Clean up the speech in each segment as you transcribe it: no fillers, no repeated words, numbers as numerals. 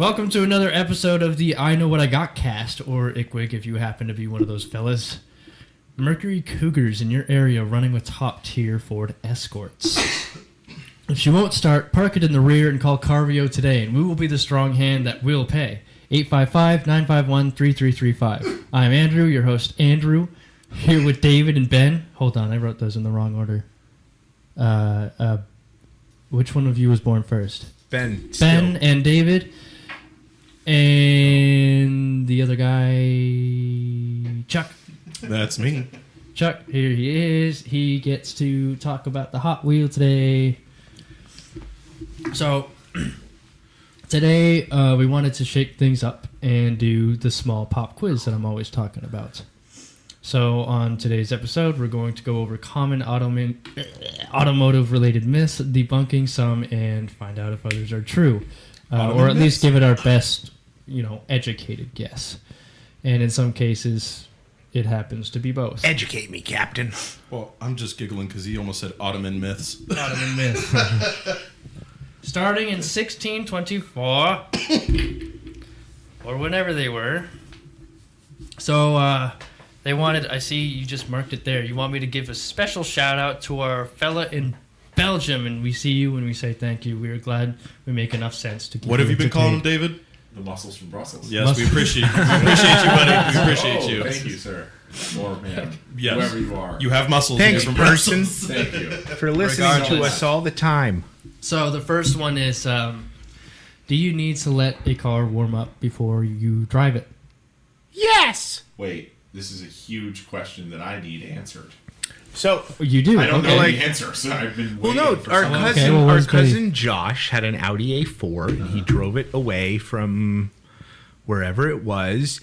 Welcome to another episode of the I Know What I Got cast, or ICWIG if you happen to be one of those fellas. Mercury Cougars in your area running with top-tier Ford Escorts. If she won't start, park it in the rear and call Carvio today, and we will be the strong hand that will pay. 855-951-3335. I'm Andrew, your host Andrew, here with David and Ben. Hold on, I wrote those in the wrong order. Which one of you was born first? Ben and David. And the other guy, Chuck. That's me. Chuck, here he is. He gets to talk about the Hot Wheel today. So, today we wanted to shake things up and do the small pop quiz that I'm always talking about. So, on today's episode, we're going to go over common automotive-related myths, debunking some, and find out if others are true. Or at least give it our best, educated guess. And in some cases, it happens to be both. Educate me, Captain. Well, I'm just giggling because he almost said Ottoman myths. Ottoman myth. Starting in 1624, or whenever they were. So, they wanted, I see you just marked it there. You want me to give a special shout out to our fella in Belgium, and we see you and we say thank you. We are glad we make enough sense to keep. What have you been calling him, David? The muscles from Brussels. Yes, we appreciate you. We appreciate you, buddy. We appreciate you. Thank you, sir. Or man, yes. Whoever you are. You have muscles. Thanks, from person. Thank you. For listening to us all the time. So the first one is, do you need to let a car warm up before you drive it? Yes! Wait, this is a huge question that I need answered. So you do. I don't okay. know the answer, so I've been waiting for our someone. cousin, well, our cousin Josh had an Audi A4, and he drove it away from wherever it was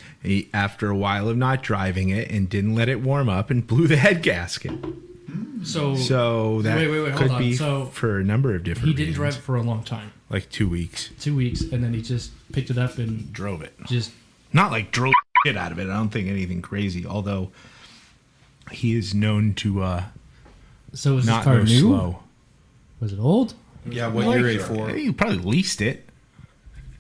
after a while of not driving it, and didn't let it warm up, and blew the head gasket. So that wait, could hold on. be So for a number of different he didn't reasons. drive it for a long time. Like 2 weeks. 2 weeks, and then he just picked it up and Drove it. just... Not like drove shit out of it. I don't think anything crazy, although he is known to So was not this car go new? slow. Was it old? Yeah, what year A4? He probably leased it.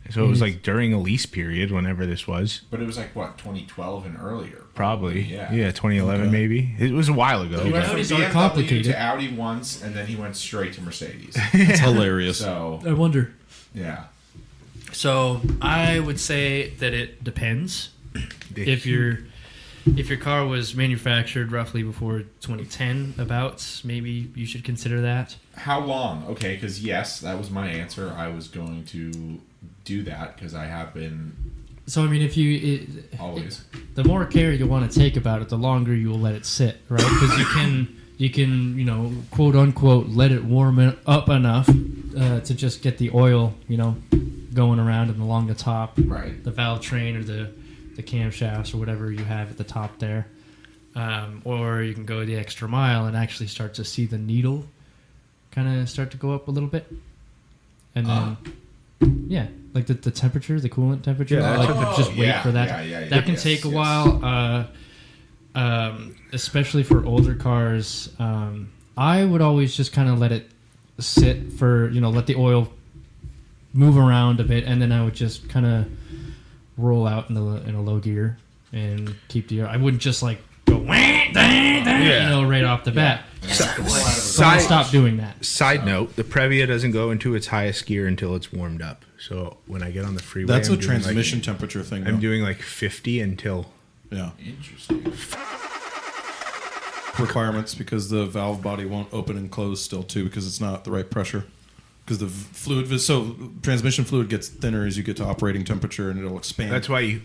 So it was like during a lease period, whenever this was. But it was like, what, 2012 and earlier? Probably. Yeah. Yeah, 2011 maybe. It was a while ago. He went but- from Audis are BMW complicated. to Audi once, and then he went straight to Mercedes. It's hilarious. So, I wonder. yeah. So I would say that it depends. If your car was manufactured roughly before 2010, about, maybe you should consider that. How long? Okay, because yes, that was my answer. I was going to do that because I have been So I mean, if always. the more care you want to take about it, the longer you will let it sit, right? Because you can quote unquote let it warm up enough to just get the oil going around and along the top, Right. the valve train or the camshafts or whatever you have at the top there, or you can go the extra mile and actually start to see the needle kind of start to go up a little bit, and then like the temperature, the coolant temperature, Yeah, like just wait for that. That can take a while, especially for older cars. I would always just kind of let it sit for let the oil move around a bit, and then I would just kind of roll out in a low gear and keep the. I wouldn't just like go right off the bat. So I stop doing that. Side note, the Previa doesn't go into its highest gear until it's warmed up. So when I get on the freeway, That's I'm a doing transmission temperature thing. I'm though. doing like 50 until... Yeah. Interesting. Requirements because the valve body won't open and close still too because it's not the right pressure. Because the fluid, so transmission fluid gets thinner as you get to operating temperature and it'll expand. That's why you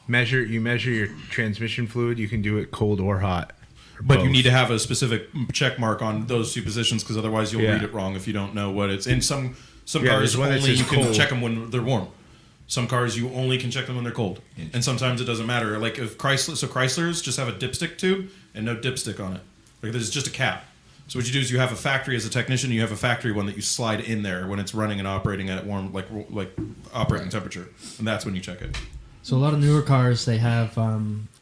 measure your transmission fluid. You can do it cold or hot. But you need to have a specific check mark on those two positions because otherwise you'll read it wrong if you don't know what it's in. Some cars there's one that only says you can cold. check them when they're warm. Some cars you only can check them when they're cold, and sometimes it doesn't matter. Like if Chryslers just have a dipstick tube and no dipstick on it. Like there's just a cap. So what you do is you have a factory as a technician. You have a factory one that you slide in there when it's running and operating at warm, like operating temperature, and that's when you check it. So a lot of newer cars, they have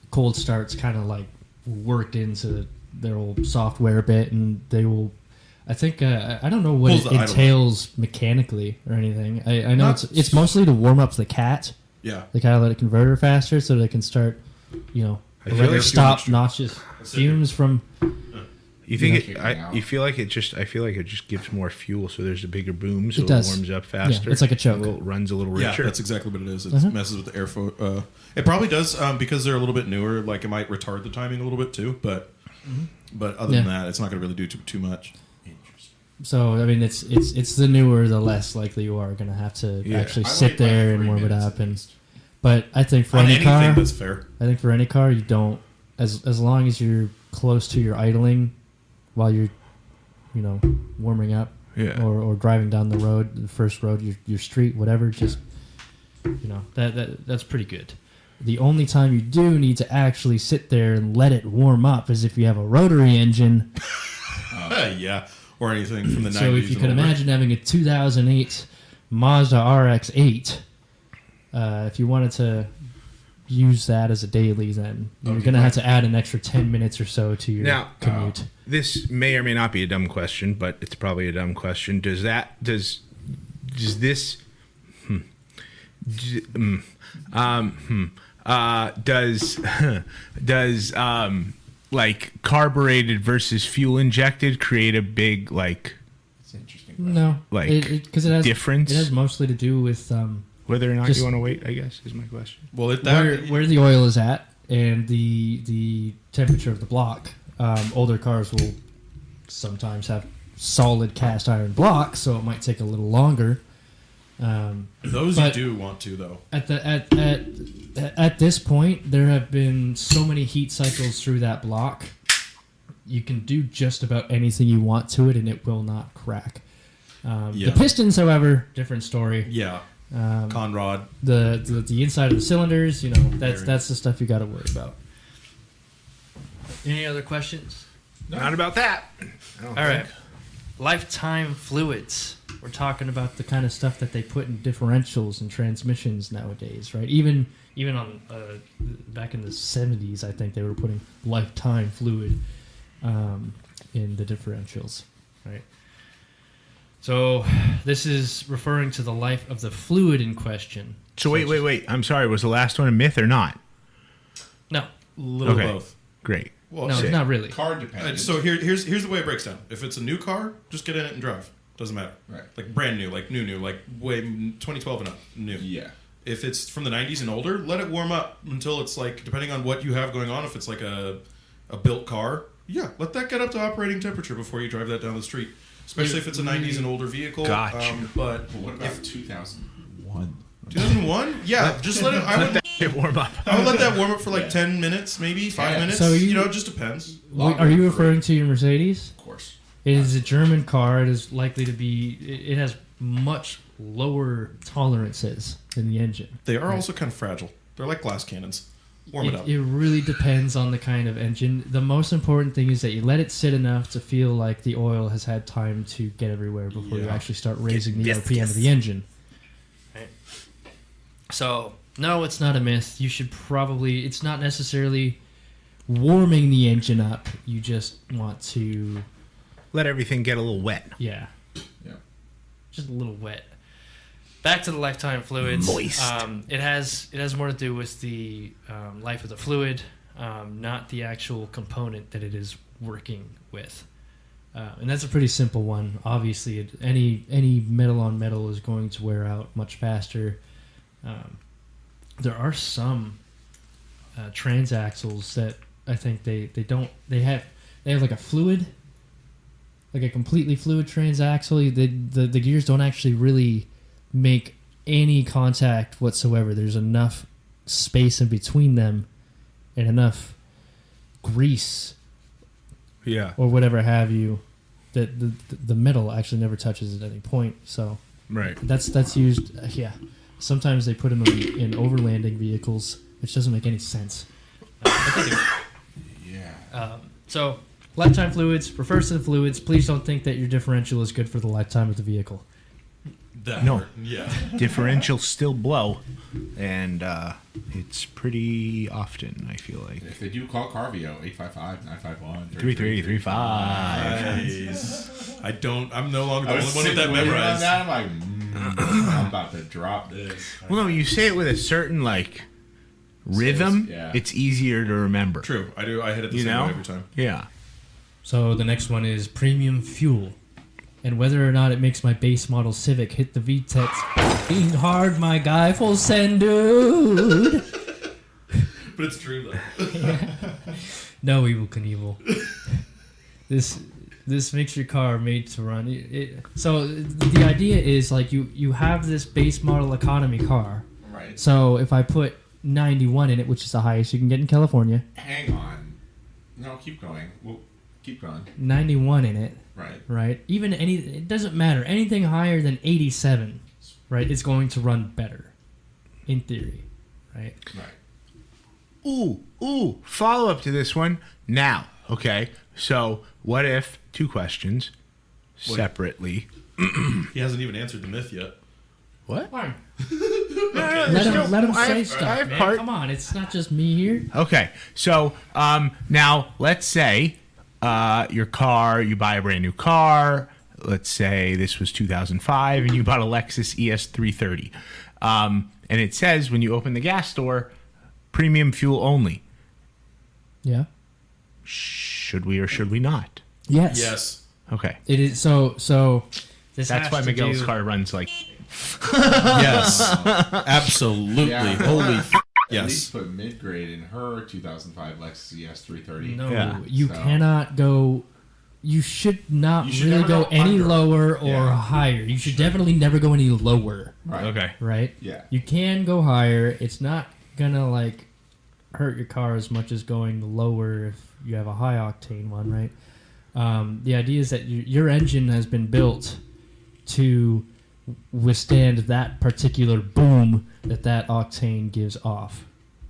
cold starts kind of like worked into their old software a bit, and they will I think I don't know what Pulls it the idle entails mechanically or anything. I know Not- it's mostly to warm up the cat, Yeah. the catalytic converter faster, so they can start, I feel like stop noxious fumes from. You think Kicking it? out. You feel like it just? I feel like it just gives more fuel, so there's a bigger boom, so it, does. warms up faster. it's like a choke. Runs a little Yeah, richer. that's exactly what it is. It Uh-huh. messes with the airflow. It probably does because they're a little bit newer. Like it might retard the timing a little bit too. But other than that, it's not going to really do too much. So I mean, it's the newer, the less likely you are going to have to Yeah. actually I sit wait, there like, and 3 warm it minutes up. at And least. but I think for On any anything car, that's fair. you don't as long as you're close to your idling while you're warming up Yeah. or driving down the road, the first road, your street, whatever, just that's pretty good. The only time you do need to actually sit there and let it warm up is if you have a rotary engine. Yeah, or anything from the 90s. So if you and can older. imagine having a 2008 Mazda RX-8, if you wanted to use that as a daily, then you're Okay, going to have fine. to add an extra 10 minutes or so to your Now, commute. This may or may not be a dumb question, but it's probably a dumb question. Does this does like carbureted versus fuel injected create a big like It's interesting. No, like, because it has difference? It has mostly to do with whether or not Just- you want to wait, I guess, is my question. Well, where the oil is at and the temperature of the block. Older cars will sometimes have solid cast iron blocks, so it might take a little longer. those but- you do want to though. At this point, there have been so many heat cycles through that block. You can do just about anything you want to it, and it will not crack. Yeah. The pistons, however, different story. Yeah, Conrod. The inside of the cylinders, that's the stuff you got to worry about. Any other questions? Not about that. All right. Lifetime fluids. We're talking about the kind of stuff that they put in differentials and transmissions nowadays, right? Even on back in the 70s, I think they were putting lifetime fluid in the differentials, right? So this is referring to the life of the fluid in question. So wait. I'm sorry. Was the last one a myth or not? No, Little Okay. both. Great. Well, no, sick. not really. Car dependent. so here's the way it breaks down. If it's a new car, just get in it and drive. Doesn't matter. Right. Like brand new, like new, like way 2012 and up, new. Yeah. If it's from the 90s and older, let it warm up until it's like, depending on what you have going on, if it's like a built car, yeah, let that get up to operating temperature before you drive that down the street. Especially if it's a 90s and older vehicle. Gotcha. But But what about 2001? 2001? Yeah, just let it. It warm up. I would let that warm up for like 10 minutes, maybe 5 Yeah. minutes. So it just depends. Longer Are you for- referring to your Mercedes? Of course. It is a German car. It is likely to be. It has much lower tolerances than the engine. They are also kind of fragile. They're like glass cannons. Warm it up. It really depends on the kind of engine. The most important thing is that you let it sit enough to feel like the oil has had time to get everywhere before you Yeah. actually start raising the Yes, RPM yes. of the engine. Right. So, no, it's not a myth. You should probably. It's not necessarily warming the engine up. You just want to. Let everything get a little wet. Yeah. Yeah. Just a little wet. Back to the lifetime fluids. Moist. It has more to do with the life of the fluid, not the actual component that it is working with. And that's a pretty simple one. Obviously, any metal on metal is going to wear out much faster. There are some transaxles that I think they have like a fluid. Like a completely fluid transaxle, the gears don't actually really make any contact whatsoever. There's enough space in between them and enough grease Yeah. or whatever have you that the metal actually never touches at any point. So Right. that's used. Yeah, sometimes they put them in overlanding vehicles, which doesn't make any sense. Yeah. So. Lifetime fluids refers to the fluids. Please don't think that your differential is good for the lifetime of the vehicle. That No. hurt. Yeah. differentials still blow, and it's pretty often, I feel like. If they do, call Carvio 855-951 3335. Nice. I'm no longer the I only was one with that sitting waiting on memorized. that. I'm like, I'm about to drop this. Well, no, you say it with a certain like rhythm. Yeah. It's easier to remember. True. I do. I hit it the You same know? way every time. Yeah. So the next one is premium fuel. And whether or not it makes my base model Civic hit the VTEX being hard, my guy, full send, dude. But it's true though. No, Evil Knievel. This makes your car made to run. So the idea is like you have this base model economy car. Right. So if I put 91 in it, which is the highest you can get in California, Hang on. No, keep going. Well, keep going. 91 in it, Right. right? Even it doesn't matter. Anything higher than 87, right, is going to run better, in theory, right? Right. Ooh. Follow up to this one now. Okay. So what if, two questions separately. He hasn't even answered the myth yet. What? Fine. Let Let him say stuff, I have man. Come on, it's not just me here. Okay, so now let's say your car, you buy a brand new car. Let's say this was 2005, and you bought a Lexus ES330, and it says when you open the gas door, premium fuel only. Yeah. Should we or should we not? Yes. Yes. Okay, It is so. This that's has why to Miguel's do- car runs like. Yes. Absolutely. Yeah. Holy. At Yes. least put mid-grade in her 2005 Lexus ES330. No, Yeah. you So- cannot go. You should not You should really never go go any under. lower or Yeah. higher. You should definitely never go any lower, Right. Okay. right? Yeah. You can go higher. It's not gonna like hurt your car as much as going lower if you have a high octane one, right? The idea is that your engine has been built to withstand that particular boom that octane gives off,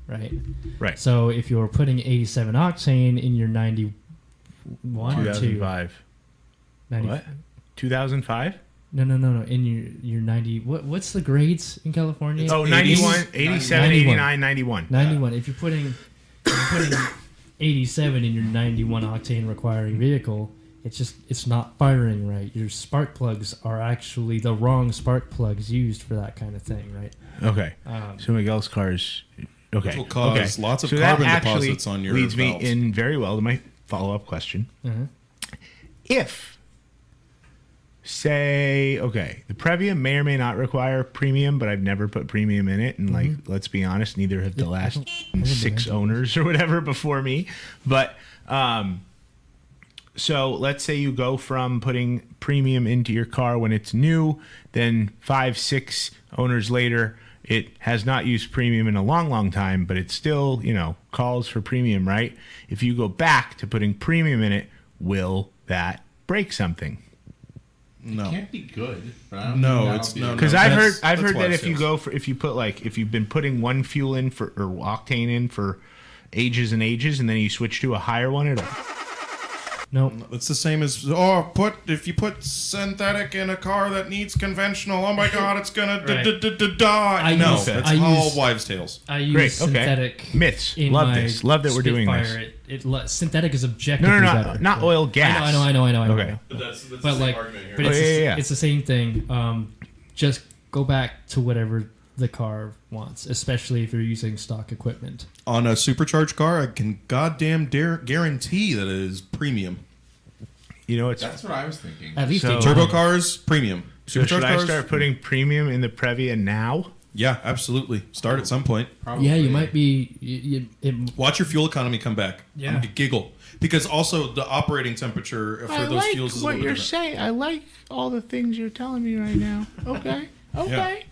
right? Right. So if you're putting 87 octane in your 91 or 2, 2005. 90, What? 2005? No. In your 90, what's the grades in California? Oh, 80s? 91, 87, 91. 89, 91. 91. If you're putting 87 in your 91 octane requiring vehicle, it's not firing right. Your spark plugs are actually the wrong spark plugs used for that kind of thing, right? Okay. Um, So Miguel's car's okay. Which will cause lots of that carbon actually deposits on your leads valves. me in very well to my follow-up question. If, say, okay, the Previa may or may not require premium, but I've never put premium in it, and like, let's be honest, neither have the last 6 owners or whatever before me. But so let's say you go from putting premium into your car when it's new, then 5, 6 owners later, it has not used premium in a long, long time, but it still, calls for premium, right? If you go back to putting premium in it, will that break something? No. Can't be good. But I don't No, think that'll it's be no, a- Because no. I've That's heard why that it if you fails. go if you've been putting one fuel in for or octane in for ages and ages, and then you switch to a higher one, it'll nope. It's the same as if you put synthetic in a car that needs conventional. Oh my God, it's gonna Right. die. No, use- that's I all use- wives' tales. I use Great, okay. synthetic myths. in Love my this. Love that we're doing Spitfire. this. Synthetic is objectively No, better. not oil, gas. I know. Okay. That's But like, but Oh, it's, yeah. it's the same thing. Just go back to whatever the car wants, especially if you're using stock equipment. On a supercharged car, I can goddamn guarantee that it is premium. That's what I was thinking. At least So- they Turbo want it. cars, premium. So Supercharged should I cars, start putting premium in the Previa now? Yeah, absolutely. Start at some point. Probably. Yeah, you might be. Watch your fuel economy come back. Yeah. I'm gonna giggle because also the operating temperature for those fuels is a little bit different. saying. I like all the things you're telling me right now. Okay. Okay.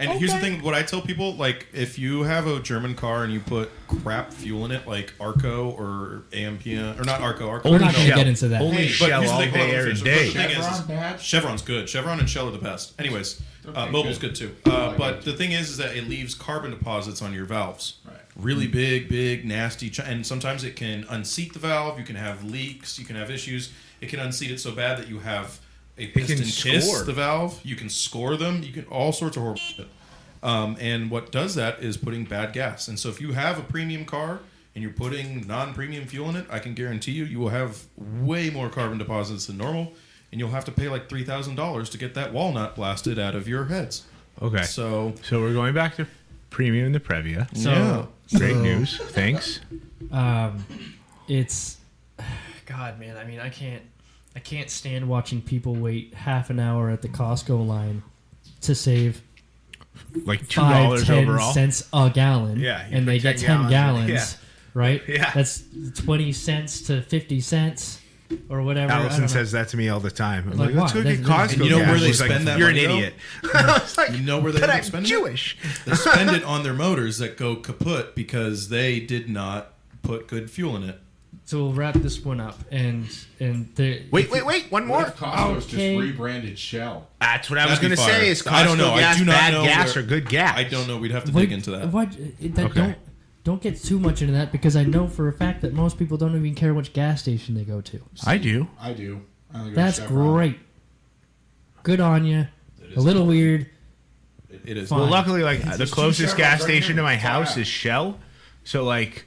And here's the thing: what I tell people, like, if you have a German car and you put crap fuel in it, like Arco or AMPM, or not Arco, We're Holy not going to Shell. get into that. Holy But Shell here's the all thing, hold on, day, let me every finish. day. The thing is Chevron bad? Chevron's good. Chevron and Shell are the best. Anyways, Okay, Mobil's good. good too. like But it. the thing is that it leaves carbon deposits on your valves. Right. Really big, nasty, and sometimes it can unseat the valve. You can have leaks. You can have issues. It can unseat it so bad that you have a can piston kiss score. the valve. You can score them. You can all sorts of horrible shit. And what does that is putting bad gas. And so if you have a premium car and you're putting non-premium fuel in it, I can guarantee you will have way more carbon deposits than normal, and you'll have to pay like $3,000 to get that walnut blasted out of your heads. Okay. So So we're going back to premium in the Previa. So, Great news. Thanks. it's God, man. I mean, I can't stand watching people wait half an hour at the Costco line to save Like $5, $2 10 overall. cents a gallon. Yeah, you and put they get 10 10 gallons. gallons, right? Yeah. That's 20 cents to 50 cents or whatever. I Allison don't know. says that to me all the time. I'm Like, like, let's why? go get That's- Costco. And you know gas. where they She's like, spend that You're an money, though? idiot. I was like, you know where they but end up I'm spending Jewish. it? They spend it on their motors that go kaput because they did not put good fuel in it. So we'll wrap this one up, and the Wait. One more. What if Costco's Okay. just rebranded Shell? That's what I was That'd be going to say. fire. Is Costco I don't know. I gas do not bad know gas where- or good gas? I don't know. We'd have to What- dig into that. Okay. Don't get too much into that, because I know for a fact that most people don't even care which gas station they go to. I do. I do. I only go to That's Chevron. great. Good on you. A little weird. It is. Fine. Well, luckily, like the There's two closest gas Chevrons right station here. to my Fly house out. is Shell. So like,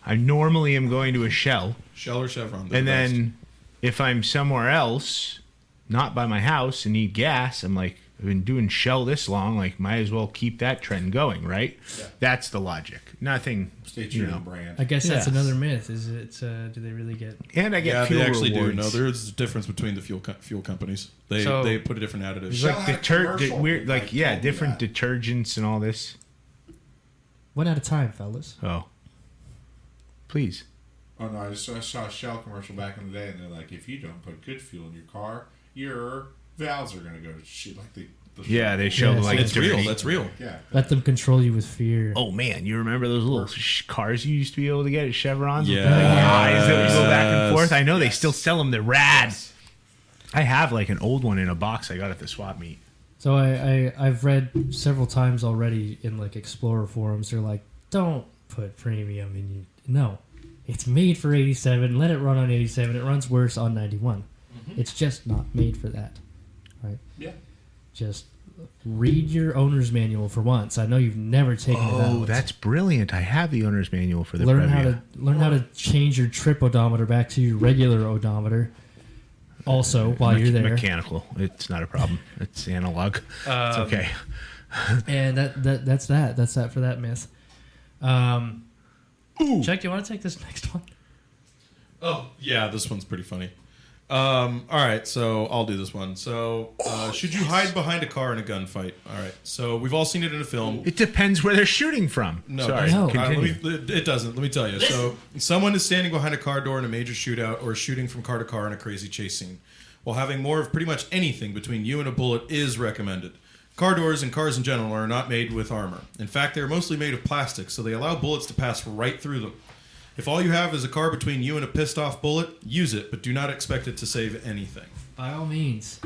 I normally am going to a Shell, Shell or Chevron. they're and the best. then if I'm somewhere else, not by my house, and need gas, I'm like, I've been doing Shell this long, like might as well keep that trend going, right? Yeah. That's the logic. Nothing, Stay you true to know. the brand. I guess that's Yes. another myth. Is it? Do they really get? And I get Yeah, fuel they actually rewards. do. No, there's a difference between the fuel companies. They So- they put a different additive. There's Shell like had a commercial weird, that like yeah, told me different that. detergents and all this. One at a time, fellas. Oh, please. Oh no, I saw a Shell commercial back in the day, and they're like, if you don't put good fuel in your car, your valves are gonna go to shit. Like the Yeah, they show Yes. like It's dirty. real. That's real. Yeah. Let them control you with fear. Oh man, you remember those little cars you used to be able to get at Chevrons? with Yes. the eyes that would go back and forth. I know they Yes. still sell them. They're rad. I have like an old one in a box I got at the swap meet. So I've read several times already in like Explorer forums. They're like, don't put premium in you. No, it's made for 87. Let it run on 87. It runs worse on 91. It's just not made for that. Right? Yeah. Just read your owner's manual for once. I know you've never taken it out. Oh, that's brilliant! I have the owner's manual for the learn Previa. how to change your trip odometer back to your regular odometer. Also, while you're there, Mechanical. It's not a problem. It's analog. It's okay. and that's that. That's that for that myth. Chuck, do you want to take this next one? Oh, yeah, this one's pretty funny. All right, so I'll do this one. So, should you hide behind a car in a gunfight? All right, so we've all seen it in a film. It depends where they're shooting from. No, Sorry. No. Continue. it doesn't. Let me tell you. So, someone is standing behind a car door in a major shootout or shooting from car to car in a crazy chase scene. While having more of pretty much anything between you and a bullet is recommended. Car doors and cars in general are not made with armor. In fact, they're mostly made of plastic, so they allow bullets to pass right through them. If all you have is a car between you and a pissed off bullet, use it, but do not expect it to save anything. By all means.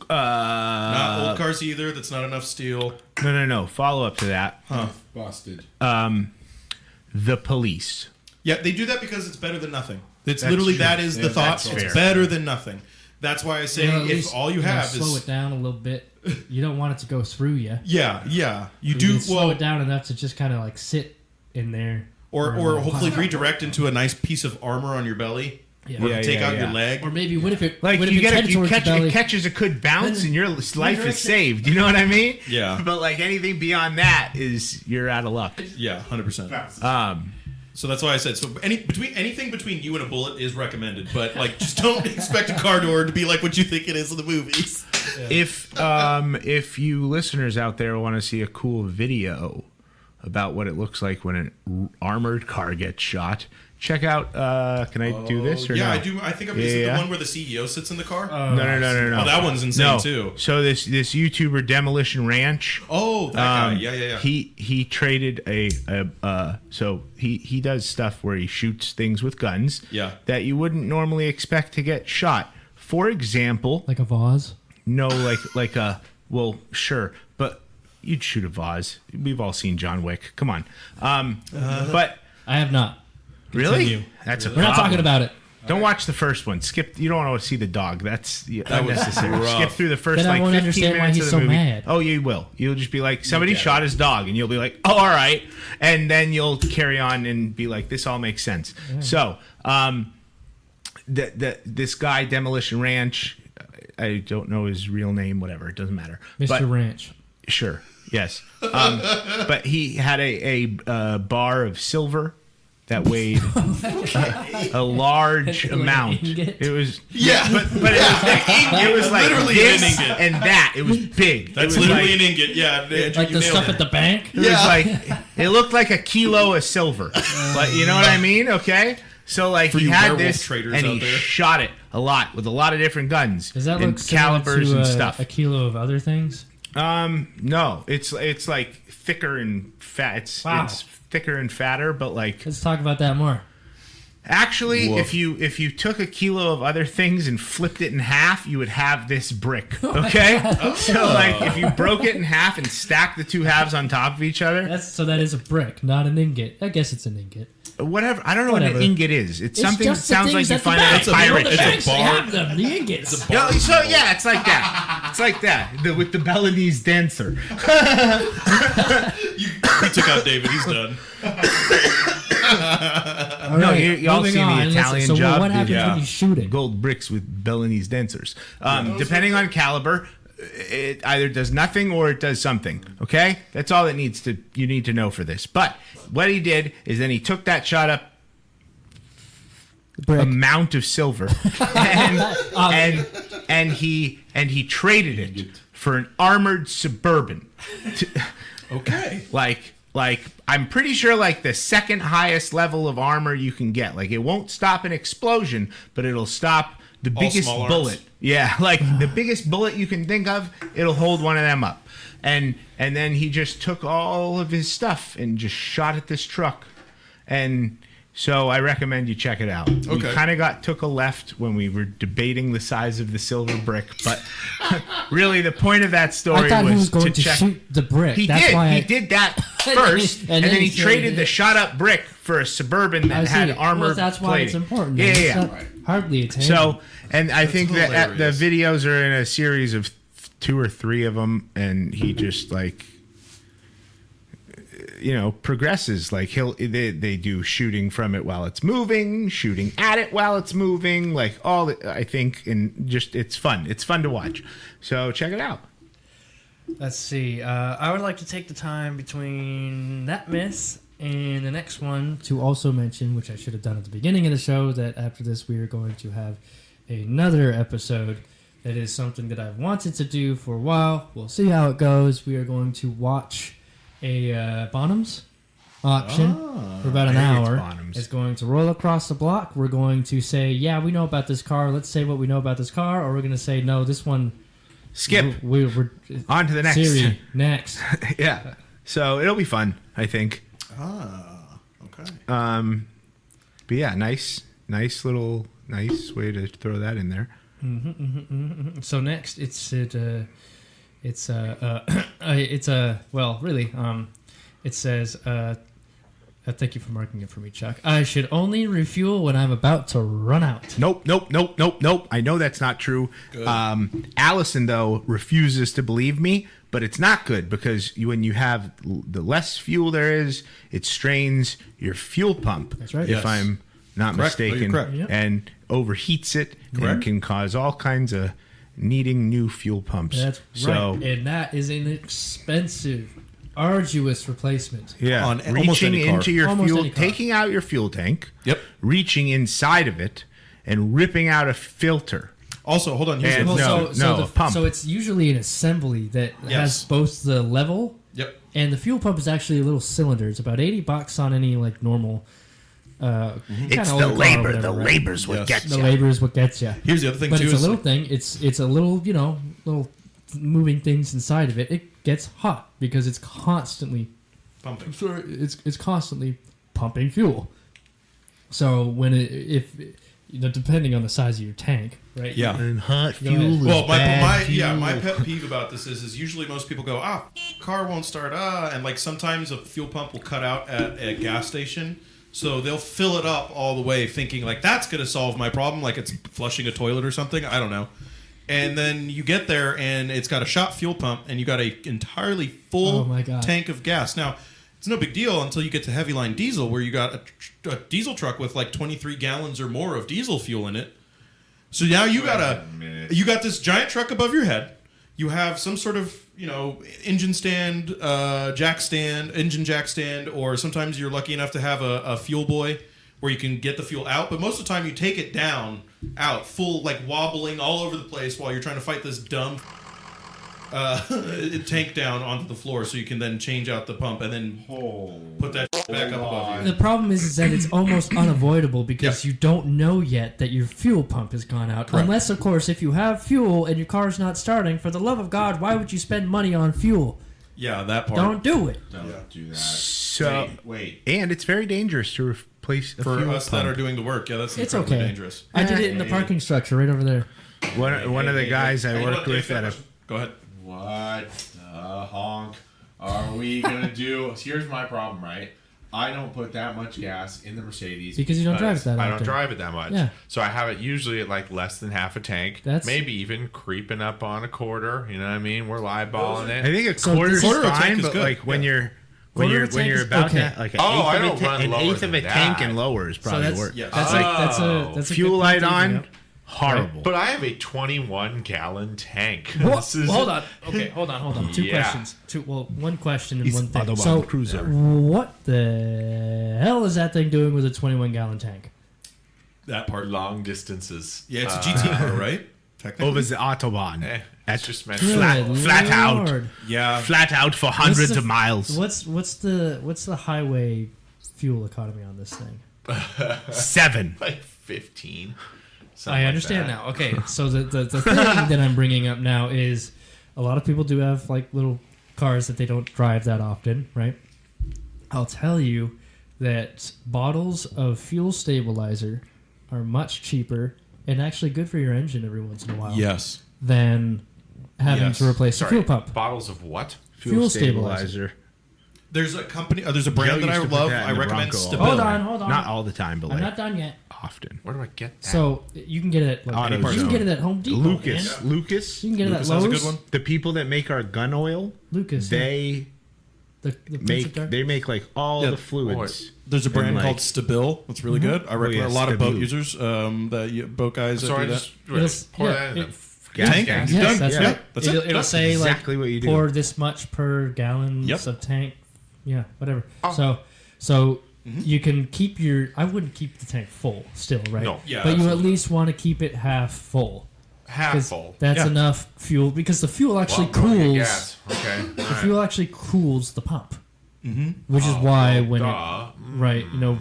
Not old cars either. That's not enough steel. No. Follow up to that. Busted. The police. Yeah, they do that because it's better than nothing. It's That's literally true. that is the Yeah, thought. that's It's fair. better than nothing. That's why I say At if least, all you have slow is it down a little bit. You don't want it to go through you. yeah, you You do can slow well, it down enough to just kind of like sit in there, or like, hopefully wow. redirect into a nice piece of armor on your belly. Yeah. Or Yeah, take yeah, out your yeah. leg. Or maybe what if it Like what if you it's get headed towards the belly? it catches a good bounce Then- and your life direction- is saved. You know what I mean? Yeah. But like anything beyond that is you're out of luck. Yeah, 100%. Fast. So that's why I said anything between you and a bullet is recommended, but like just don't expect a car door to be like what you think it is in the movies. If you listeners out there want to see a cool video about what it looks like when an armored car gets shot, check out. Can I do this or yeah, no? I do. I think I'm Yeah, is it yeah. the one where the CEO sits in the car. No. Oh, that one's insane No. too. So this YouTuber Demolition Ranch. Oh, that guy. Yeah. He traded so he does stuff where he shoots things with guns. Yeah. That you wouldn't normally expect to get shot. For example, like a vase. no, like a well, sure, but you'd shoot a vase. We've all seen John Wick. Come on. But I have not. really, Continue. that's a We're not problem. talking about it. Don't watch the first one. Skip. You don't want to see the dog. That's unnecessary. rough. Skip through the first Then I like won't 15 understand why minutes he's of the so movie. mad. Oh, you will. You'll just be like, somebody get shot it. his dog, and you'll be like, oh, all right, and then you'll carry on and be like, this all makes sense. So, this guy Demolition Ranch, I don't know his real name. Whatever, it doesn't matter. Mr. But, Ranch. Sure. Yes. But he had a bar of silver that weighed a large Like an amount. ingot? It was Yeah. but it was like Literally this an ingot. and that. It was big. That's it was literally like, an ingot. Yeah, Andrew, Like you the nailed stuff it. at the bank? it was like it looked like a kilo of silver. Like, you know what I mean? Okay. So like For he you had werewolf this traders and out he there. shot it a lot with a lot of different guns Does that and look similar calibers to and stuff. a kilo of other things? No, it's like thicker and fat. Wow. It's thicker and fatter, but like Let's talk about that more. actually, Woof. if you took a kilo of other things and flipped it in half, you would have this brick. Okay, so like if you broke it in half and stacked the two halves on top of each other, That is a brick, not an ingot. I guess it's an ingot. whatever. I don't know Whatever. what an ingot is. It's something that just the sounds like things you at the find back. out a pirate The ship. banks, they bar. have them, the ingots. No, so yeah, it's like that. It's like that. With the Balinese dancer. He took out David. He's done. All No, right, you all moving see the on. Italian So job. what happens Yeah. when you shoot it? Gold bricks with Balinese dancers. Depending on caliber, it either does nothing or it does something. Okay, that's all it needs to. You need to know for this. But what he did is then he took that shot up Brick. amount of silver and he traded it for an armored Suburban. Okay. Like I'm pretty sure like the second highest level of armor you can get. Like it won't stop an explosion, but it'll stop the biggest small arms? bullet. Yeah, like the biggest bullet you can think of, it'll hold one of them up. And then he just took all of his stuff and just shot at this truck. And so I recommend you check it out. We Okay. kind of took a left when we were debating the size of the silver brick, but really the point of that story I thought he was to going to check. shoot the brick. He That's did. why He did that first, and then he traded the shot up brick for a Suburban that had armor. Well, that's why it's plating. important. Yeah, It's yeah. not hardly attainable. So, and I think that the hilarious. videos are in a series of 2 or 3 of them, and he just like, progresses. Like they do shooting from it while it's moving, shooting at it while it's moving, like I think, and just it's fun. It's fun to watch. So check it out. Let's see. I would like to take the time between that miss and the next one to also mention, which I should have done at the beginning of the show, that after this we are going to have another episode that is something that I've wanted to do for a while. We'll see how it goes. We are going to watch a Bonhams auction for about an maybe it's hour. Bonhams. It's going to roll across the block. We're going to say, yeah, we know about this car. Let's say what we know about this car. Or we're going to say, no, this one... Skip We're on to the next. Siri, next. Yeah. So it'll be fun, I think. Okay. But yeah, nice way to throw that in there. So next, it says, thank you for marking it for me, Chuck. I should only refuel when I'm about to run out. Nope. I know that's not true. Allison, though, refuses to believe me, but it's not good because when you have the less fuel there is, it strains your fuel pump. That's right. If Yes. I'm not Correct. No, you're mistaken. correct. Yep. And overheats it and Correct. can cause all kinds of needing new fuel pumps. That's so, right. And that is an expensive, arduous replacement. yeah, On almost reaching any car. into your Almost fuel, any car. taking out your fuel tank, Yep. reaching inside of it, and ripping out a filter. Also, hold on. Here's And the- no, a pump. So it's usually an assembly that has Yes. both the level Yep. and the fuel pump is actually a little cylinder. It's about $80 on any like normal. It's the labor. The labor's what Yes. gets The you. labor is what gets you. Here's the other thing But too. it's a is little thing. It's a little little moving things inside of it. It gets hot because it's constantly pumping. it's constantly pumping fuel. So when if depending on the size of your tank, right? Yeah. And hot Go ahead. fuel is Well, bad fuel. my pet peeve about this is usually most people go, car won't start, and like sometimes a fuel pump will cut out at a gas station So they'll fill it up all the way thinking like that's going to solve my problem, like it's flushing a toilet or something. I don't know. And then you get there and it's got a shop fuel pump and you got a entirely full Oh my God. tank of gas. Now, it's no big deal until you get to heavy line diesel where you got a diesel truck with like 23 gallons or more of diesel fuel in it. So now you got this giant truck above your head. You have some sort of, engine stand, engine jack stand, or sometimes you're lucky enough to have a fuel boy where you can get the fuel out. But most of the time you take it out, full, like wobbling all over the place while you're trying to fight this dumb tank down onto the floor so you can then change out the pump and then put that back up above you. The problem is that it's almost unavoidable because you don't know yet that your fuel pump has gone out. Correct. Unless, of course, if you have fuel and your car's not starting, for the love of God, why would you spend money on fuel? Yeah, that part. Don't do it. Don't do that. So, Wait. and it's very dangerous to replace a For fuel us pump. that are doing the work, that's It's incredibly okay. dangerous. I did it in the parking structure right over there. One of the guys I worked with at a Go ahead. What the honk are we gonna do? Here's my problem, right? I don't put that much gas in the Mercedes Because you don't drive it that I often. don't drive it that much. Yeah. So I have it usually at like less than half a tank. That's- maybe even creeping up on a quarter. You know what I mean? We're live-balling I it. think a So quarter's quarter of a tank fine, is but good. like when Yeah. you're Quarter of a when tank you're is about okay. that, like an Oh, eighth I of a don't run an lower eighth of a than tank that. and lower is So probably that's worth. Yes. that's like that's a Fuel good light point to on, bring up. horrible. But I have a 21-gallon tank. Wha- This is- hold on. Okay, hold on. Two Yeah. questions. One question and It's one thing. Autobahn So, Cruiser. what the hell is that thing doing with a 21-gallon tank? That part. long distances. Yeah, it's a GT car, right? Technically. Over the Autobahn. It's That's just meant Flat out. Lord. Yeah. flat out for hundreds of miles. What's the highway fuel economy on this thing? 7. like 15. I understand now. Okay, so the thing that I'm bringing up now is a lot of people do have like little cars that they don't drive that often, right? I'll tell you that bottles of fuel stabilizer are much cheaper and actually good for your engine every once in a while Yes. than having Yes. to replace the Sorry, fuel pump. bottles of what? Fuel stabilizer. There's a company, there's a brand Joe that I used to put love. that in I the recommend Bronco. Stabil. Hold on. Not all the time, but I'm like not done yet. often. Where do I get that? So you can get it at like, AutoZone. you can get it at Home Depot. Lucas. man. Lucas. You can get Lucas it at has Lowe's. a good one. The people that make our gun oil, Lucas. yeah. they the Prince make of Dark- they make like all Yeah. the fluids. There's a brand And, like- called Stabil that's really good. I recommend yeah, a lot of boat Stabil. users, boat guys that so I do that. just It'll- pour yeah, that in it- the Gas Tank? gas. You're Yes, done. that's Yeah. right. That's it'll, it. it'll say exactly like what you do. pour this much per gallon Yep. of tank. Yeah, whatever. Oh. So you can keep your. I wouldn't keep the tank full still, right? No. Yeah, but you at absolutely. least want to keep it half full. half 'Cause full. That's Yeah. enough fuel because the fuel actually Well, I'm going to cools. get gas. Okay. The fuel actually cools the pump, which Oh, is why when it duh.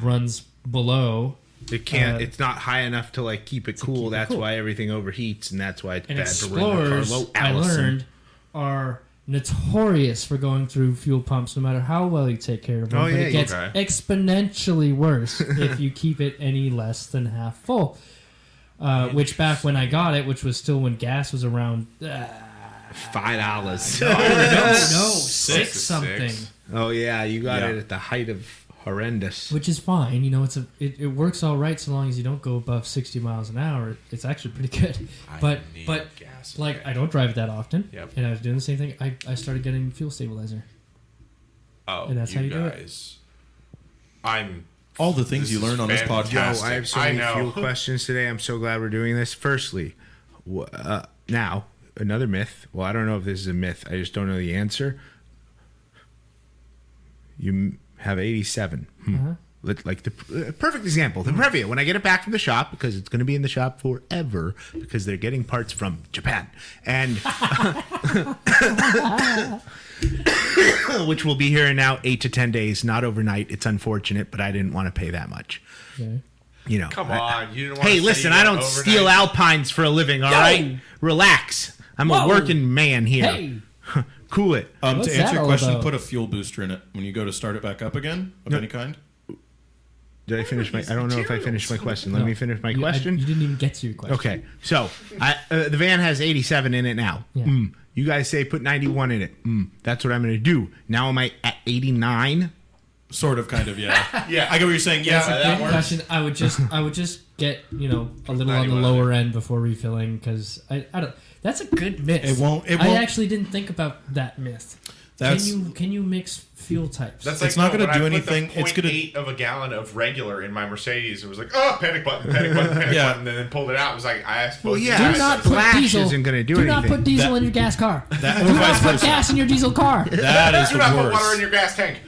runs below. It can't. Uh, it's not high enough to like keep it cool. keep it That's cool. why everything overheats, and that's why it's And bad to run the car Explorers, low. I Allison. learned, are notorious for going through fuel pumps no matter how well you take care of them. Oh, but yeah, it gets okay. exponentially worse if you keep it any less than half full. Which back when I got it, which was still when gas was around, $5. no, Six. six something, Oh yeah, you got Yeah. it at the height of horrendous. which is fine. It works all right so long as you don't go above 60 miles an hour. It's actually pretty good. But need but gas. like I don't drive it that often, Yep. and I was doing the same thing. I started getting fuel stabilizer. Oh, and that's you how you do it. guys. I'm All the things you learn on this Yo, podcast. I have so many fuel questions today. I'm so glad we're doing this. Firstly, now another myth. Well, I don't know if this is a myth. I just don't know the answer. You have 87. Uh-huh. Like the perfect example, the Previa. When I get it back from the shop, because it's going to be in the shop forever, because they're getting parts from Japan, and which will be here in now 8 to 10 days, not overnight. It's unfortunate, but I didn't want to pay that much. Okay. You know. Come on, you didn't want Hey, to listen, I don't steal Alpines for a living, all right? Relax. I'm a Whoa. working man here. Hey, Cool it. To What's answer that your all question, about? put a fuel booster in it when you go to start it back up again of any kind. Did I finish my... I don't know if I finished my question. Let No. me finish my you question. didn't even get to your question. Okay, so the van has 87 in it now. Yeah. You guys say put 91 in it. That's what I'm going to do. Now am I at 89? Sort of, kind of, yeah. Yeah. I get what you're saying. Yeah, that Good works. question. I would just get a little on the 91. lower end before refilling because I don't. That's a good myth. It won't. I actually didn't think about that myth. Can you mix fuel types? That's It's like, not no, gonna do when I put anything. the It's gonna- 0.8 of a gallon of regular in my Mercedes. It was like, oh, panic button, panic button, panic Yeah. button. And then pulled it out. It was like, I suppose. Well, yeah. do That's not put splash diesel. isn't gonna do not anything. put diesel That- in your gas car. that- do or not vice put versa. gas in your diesel car. That is Do the not put worst. water in your gas tank.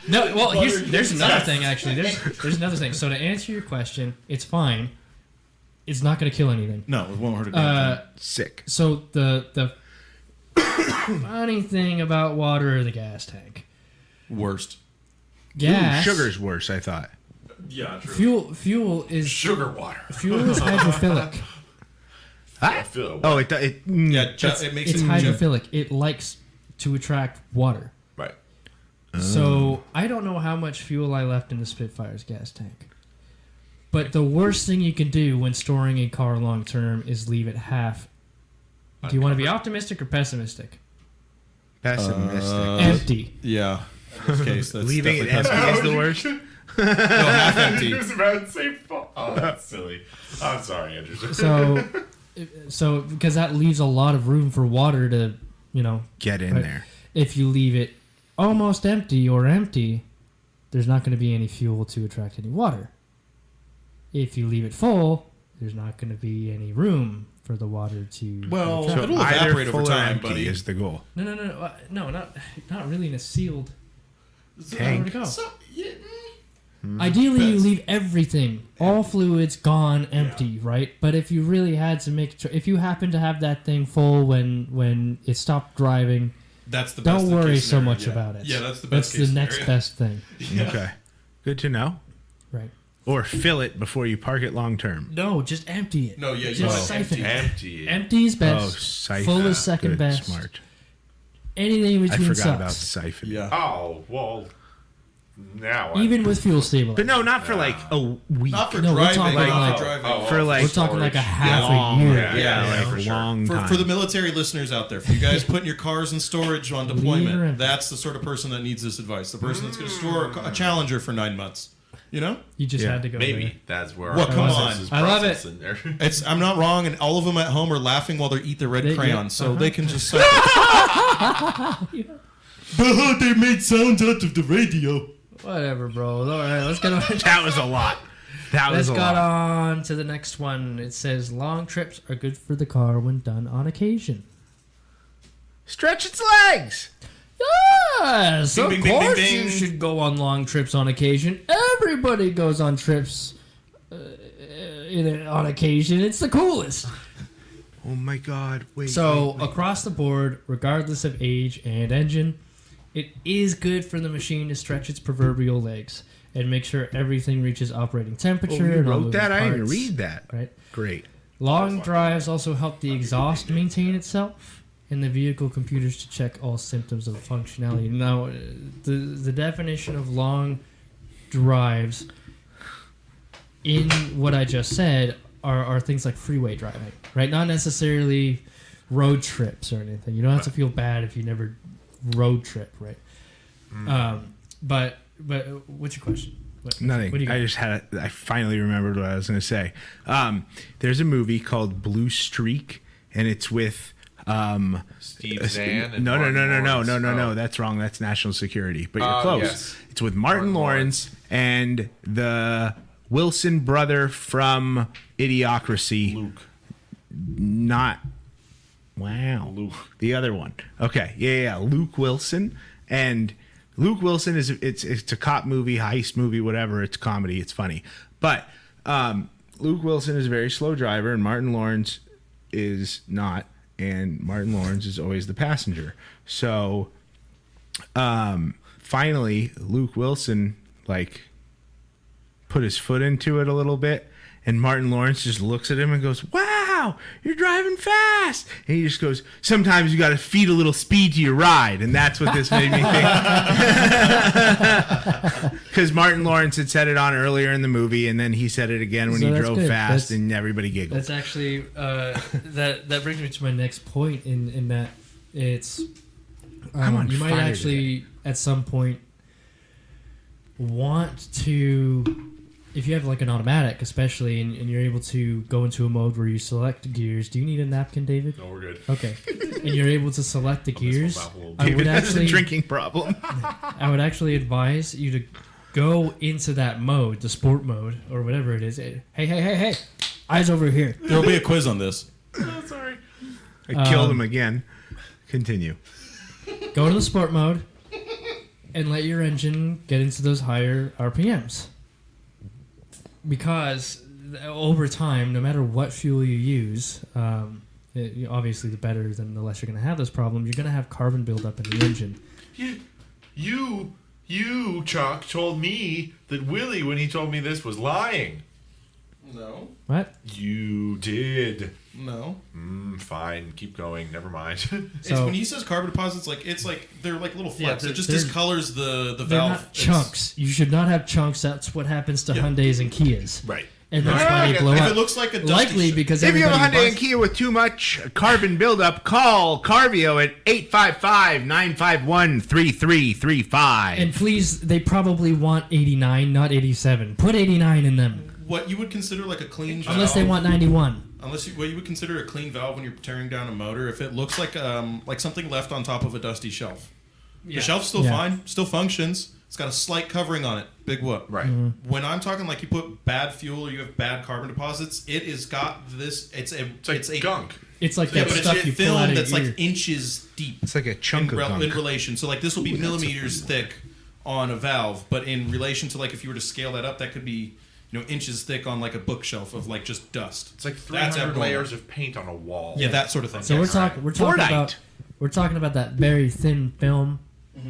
No, well, there's another thing actually. There's another thing. So to answer your question, it's fine. It's not going to kill anything. No, it won't hurt a damn thing. Sick. So the funny thing about water is the gas tank. Worst. Gas. Ooh, sugar's worse, I thought. Yeah, true. Fuel is Sugar water. fuel is hydrophilic. I feel Oh, it Yeah, it makes It's it hydrophilic. It likes to attract water. right. So I don't know how much fuel I left in the Spitfire's gas tank. But the worst thing you can do when storing a car long term is leave it half. Do you want to be optimistic or pessimistic? pessimistic. Empty. Yeah. In this case, that's Leaving it definitely empty is the Oh, worst. No, half empty. He was about to say full. Oh, that's silly. I'm sorry, Andrew. So because that leaves a lot of room for water to, Get in Right. there. if you leave it almost empty or empty, there's not going to be any fuel to attract any water. If you leave it full, there's not going to be any room for the water to. Well, attract. it'll Either evaporate over full or time, empty buddy. is the goal. No, not really in a sealed Tank. Where'd it go? Ideally, you leave everything, all fluids gone, empty, right? But if you really had to if you happen to have that thing full when it stopped driving, That's the best don't worry case so scenario, much yeah. about it. Yeah, that's the That's best the case next scenario. best thing, Okay. Good to know. right? Or fill it before you park it long term. No, just empty it. No, yeah, you Just want siphon. Empty. Empty is Oh, best. siphon. Full is second Good, best. Smart. Anything in I between forgot about sucks. siphon. Yeah. Oh, well, now I... Even with fuel stabilizer. But no, not for like a week. Not for No, we're driving. talking not like- for driving. For like we're talking like a half long, a year. Yeah, like for sure. long For, time. for the military listeners out there, for you guys putting your cars in storage on Leave her deployment, empty. that's the sort of person that needs this advice. The person that's going to store a Challenger for 9 months. You know? You just Yeah. had to go Maybe there. that's where Well, our come process on. is I love it. processing there. I'm not wrong, and all of them at home are laughing while they eat their red They- crayons, yeah, so uh-huh. they can just suck it. They made sounds out of the radio. Whatever, bro. All right, let's get on. That was a lot. That was Let's a get lot. on to the next one. It says long trips are good for the car when done on occasion. Stretch its legs. Yes, Bing, of bing, bing, course bing, you bing. should go on long trips on occasion. Everybody goes on trips on occasion. It's the coolest. Oh my God! Wait. So wait. across the board, regardless of age and engine, it is good for the machine to stretch its proverbial legs and make sure everything reaches operating temperature. Oh, you and all wrote that? moving I didn't parts, read that. Right. Great. Long drives also help the exhaust maintain itself and the vehicle computers to check all symptoms of functionality. Now, the definition of long drives in what I just said are things like freeway driving, right? Not necessarily road trips or anything. You don't have to feel bad if you never road trip, right? But what's your question? Nothing. What do you got? I finally remembered what I was going to say. There's a movie called Blue Streak, and it's with Steve Zahn and no. Martin Lawrence. Oh. That's wrong. That's National Security. But you're close. Yes. It's with Martin Martin Lawrence and the Wilson brother from Idiocracy. Luke. Not. Wow. Luke. The other one. Okay. Yeah. Luke Wilson. And Luke Wilson is it's a cop movie, heist movie, whatever. It's comedy. It's funny. But Luke Wilson is a very slow driver, and Martin Lawrence is not. And Martin Lawrence is always the passenger. So finally, Luke Wilson put his foot into it a little bit, and Martin Lawrence just looks at him and goes, "Wow, you're driving fast." And he just goes, "Sometimes you got to feed a little speed to your ride," and that's what this made me think. Because Martin Lawrence had said it on earlier in the movie, and then he said it again when So he that's drove good. fast, That's- and everybody giggled. That's actually that brings me to my next point in that it's I'm on you might fire actually at some point want to, if you have like an automatic especially, and you're able to go into a mode where you select gears. Do you need a napkin, David? No, we're good. Okay. And you're able to select the gears. I David would has a actually drinking problem. I would actually advise you to go into that mode, the sport mode or whatever it is. Hey, eyes over here. There'll be a quiz on this. Sorry. I killed him again. Continue. Go to the sport mode and let your engine get into those higher RPMs. Because over time, no matter what fuel you use, obviously the better, then the less you're going to have this problem. You're going to have carbon buildup in the engine. You, Chuck, told me that Willie, when he told me this, was lying. No. What? You did. No. Fine. Keep going. Never mind. It's when he says carbon deposits, like they're like little flecks. Yeah, it just they're- discolors the They're valve. not chunks. You should not have chunks. That's what happens to Hyundais and Kias. Right. And that's why they blow If up. it looks like a dusty Likely shit. because If you have a everybody Hyundai buys- and Kia with too much carbon buildup, call Carvio at 855-951-3335. And please, they probably want 89, not 87. Put 89 in them. What you would consider like a clean valve, Unless they want 91. what you would consider a clean valve when you're tearing down a motor, if it looks like something left on top of a dusty shelf. The shelf's still Yeah. fine, still functions. It's got a slight covering on it. Big whoop. Right. When I'm talking like you put bad fuel or you have bad carbon deposits, it has got this. It's a gunk. It's like Yeah, that but stuff it's you a pull out film of that's your like ear. inches deep. It's like a chunk of in gunk. relation. So like this will be millimeters thick on a valve, but in relation to like if you were to scale that up, that could be inches thick on like a bookshelf of like just dust. It's like That's 300 abnormal. layers of paint on a wall. Yeah, that sort of thing. So Yes. we're talking Fordite. about that very thin film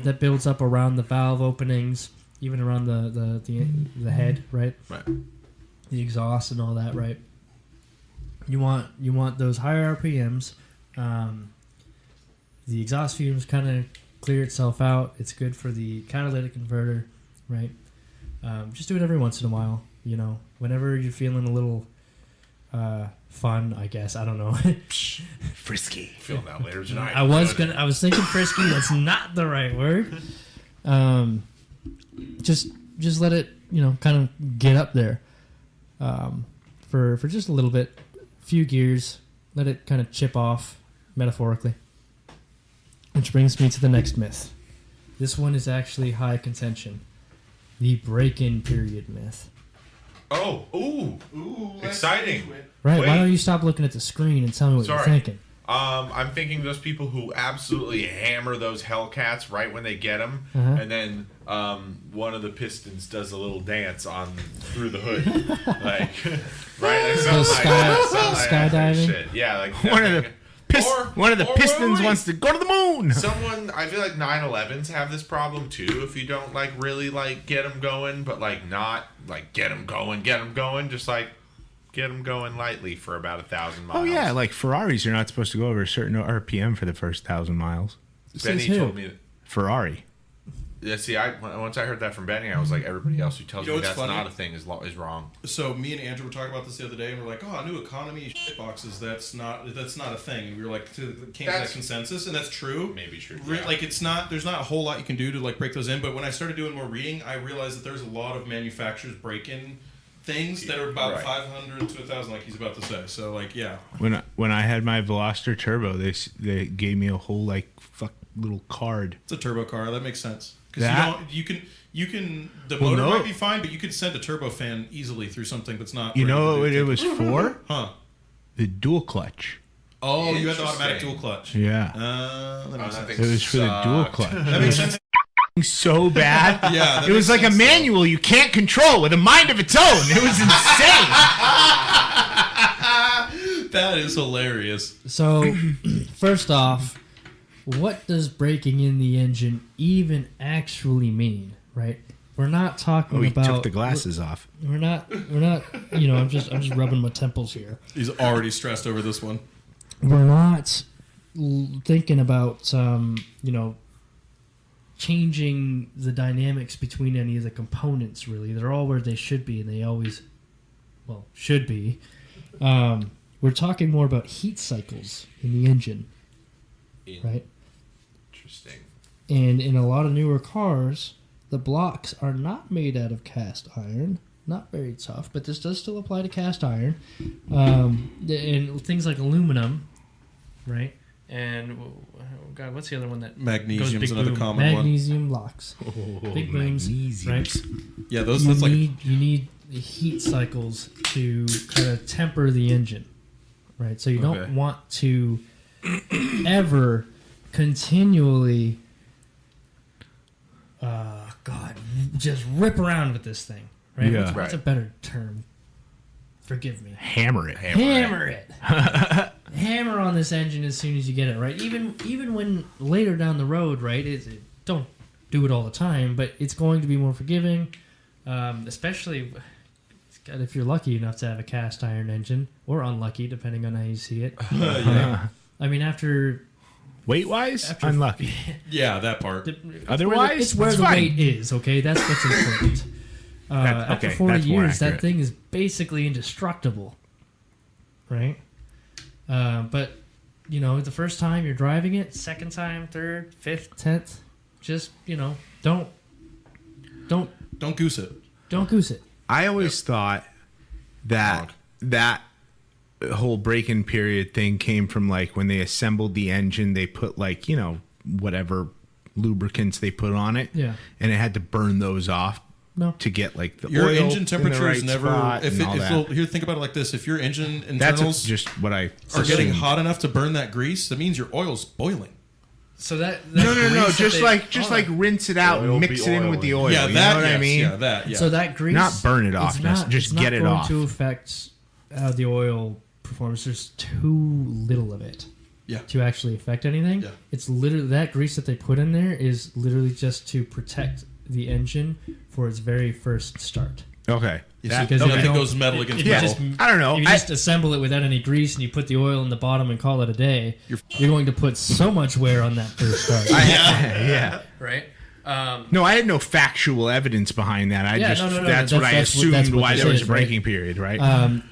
that builds up around the valve openings, even around the head, right? Right. The exhaust and all that, right? You want those higher RPMs. The exhaust fumes kind of clear itself out. It's good for the catalytic converter, right? Just do it every once in a while. Whenever you're feeling a little fun, I guess. I don't know. Frisky. Feeling that later tonight. I was thinking frisky. That's not the right word. Just let it, kind of get up there. For just a little bit, few gears, let it kind of chip off, metaphorically. Which brings me to the next myth. This one is actually high contention. The break-in period myth. Oh, ooh. Exciting. Right? Wait. Why don't you stop looking at the screen and tell me what you're Sorry. thinking? I'm thinking those people who absolutely hammer those Hellcats right when they get them, Uh-huh. and then one of the pistons does a little dance on through the hood, like right, like something like that, something like that skydiving? shit. Yeah, like One of the or pistons wait. wants to go to the moon. Someone, I feel like 911s have this problem too. If you don't like really like get them going, but like not like get them going, just like get them going lightly for about 1,000 miles. Oh yeah, like Ferraris are not supposed to go over a certain RPM for the first 1,000 miles. Benny Says who? told me that. Ferrari. Yeah, see, once I heard that from Benny, I was like, everybody else who tells You know me what's that's funny? not a thing is wrong. So me and Andrew were talking about this the other day, and we're like, "Oh, new economy shit boxes. That's not a thing." And we were like, came to that That's- consensus, and that's true. Maybe true. Re- yeah. Like it's not. There's not a whole lot you can do to like break those in. But when I started doing more reading, I realized that there's a lot of manufacturers break-in things that are about Right. 500 to 1,000, like he's about to say. So like, yeah, When I had my Veloster Turbo, they gave me a whole like little card. it's a turbo car. That makes sense because That- you can. The Well, motor no. might be fine, but you could send a turbo fan easily through something that's not. You know ready what to it do. was for? Huh? The dual clutch. Oh, you had the automatic Interesting. dual clutch. Yeah. That makes that sense. thing It was for the dual sucked. clutch. That makes sense. So bad. Yeah, that It was makes like a sense, though. manual you can't control with a mind of its own. It was insane. That is hilarious. So, first off, what does breaking in the engine even actually mean, right? We're not talking Oh, he about took the glasses off. We're not. I'm just rubbing my temples here. He's already stressed over this one. We're not thinking about changing the dynamics between any of the components. Really, they're all where they should be, and they always, should be. We're talking more about heat cycles in the engine, right? Interesting. And in a lot of newer cars, the blocks are not made out of cast iron. Not very tough, but this does still apply to cast iron. And things like aluminum, right? And, oh God, what's the other one that goes Magnesium's big another boom? common one. Magnesium locks. Big booms, right? Yeah, You that's like need the heat cycles to kind of temper the engine, right? So you don't want to ever continually, just rip around with this thing, right? Yeah. What's a better term? Forgive me. Hammer it. Hammer it. Hammer on this engine as soon as you get it, right? Even when later down the road, right? Don't do it all the time, but it's going to be more forgiving, especially if you're lucky enough to have a cast iron engine, or unlucky, depending on how you see it. I mean, after weight-wise, unlucky. Yeah, that part. Otherwise, it's where the fine. weight is. Okay, that's what's important. After 40 that's more years, that accurate. thing is basically indestructible, right? But the first time you're driving it, second time, third, fifth, 10th, just don't Don't goose it. don't goose it. I always thought that whole break-in period thing came from like when they assembled the engine, they put like whatever lubricants they put on it, and it had to burn those off. No. To get like the Your oil engine temperature is never. here, Think about it like this: if your engine that's internals just what I are getting assumed. hot enough to burn that grease, that means your oil's boiling. So that No, grease that just they- like rinse it out Oil and mix be it in with the oiling. oil. Yeah, you that. know what Yes, I mean? yeah, that. Yeah. So that grease, Not burn it off, it's not- just it's not get it going off. to affect how the oil performs. There's too little of it. Yeah. To actually affect anything. Yeah. It's literally that grease that they put in there is literally just to protect the engine for its very first start. Okay. Because nothing if you goes don't- metal against if you metal. just- I don't know. If you just assemble it without any grease and you put the oil in the bottom and call it a day, you're going to put so much wear on that first start. yeah. Right? No, I had no factual evidence behind that. No, That's what I assumed that's what why this there was is, a right? breaking period, right?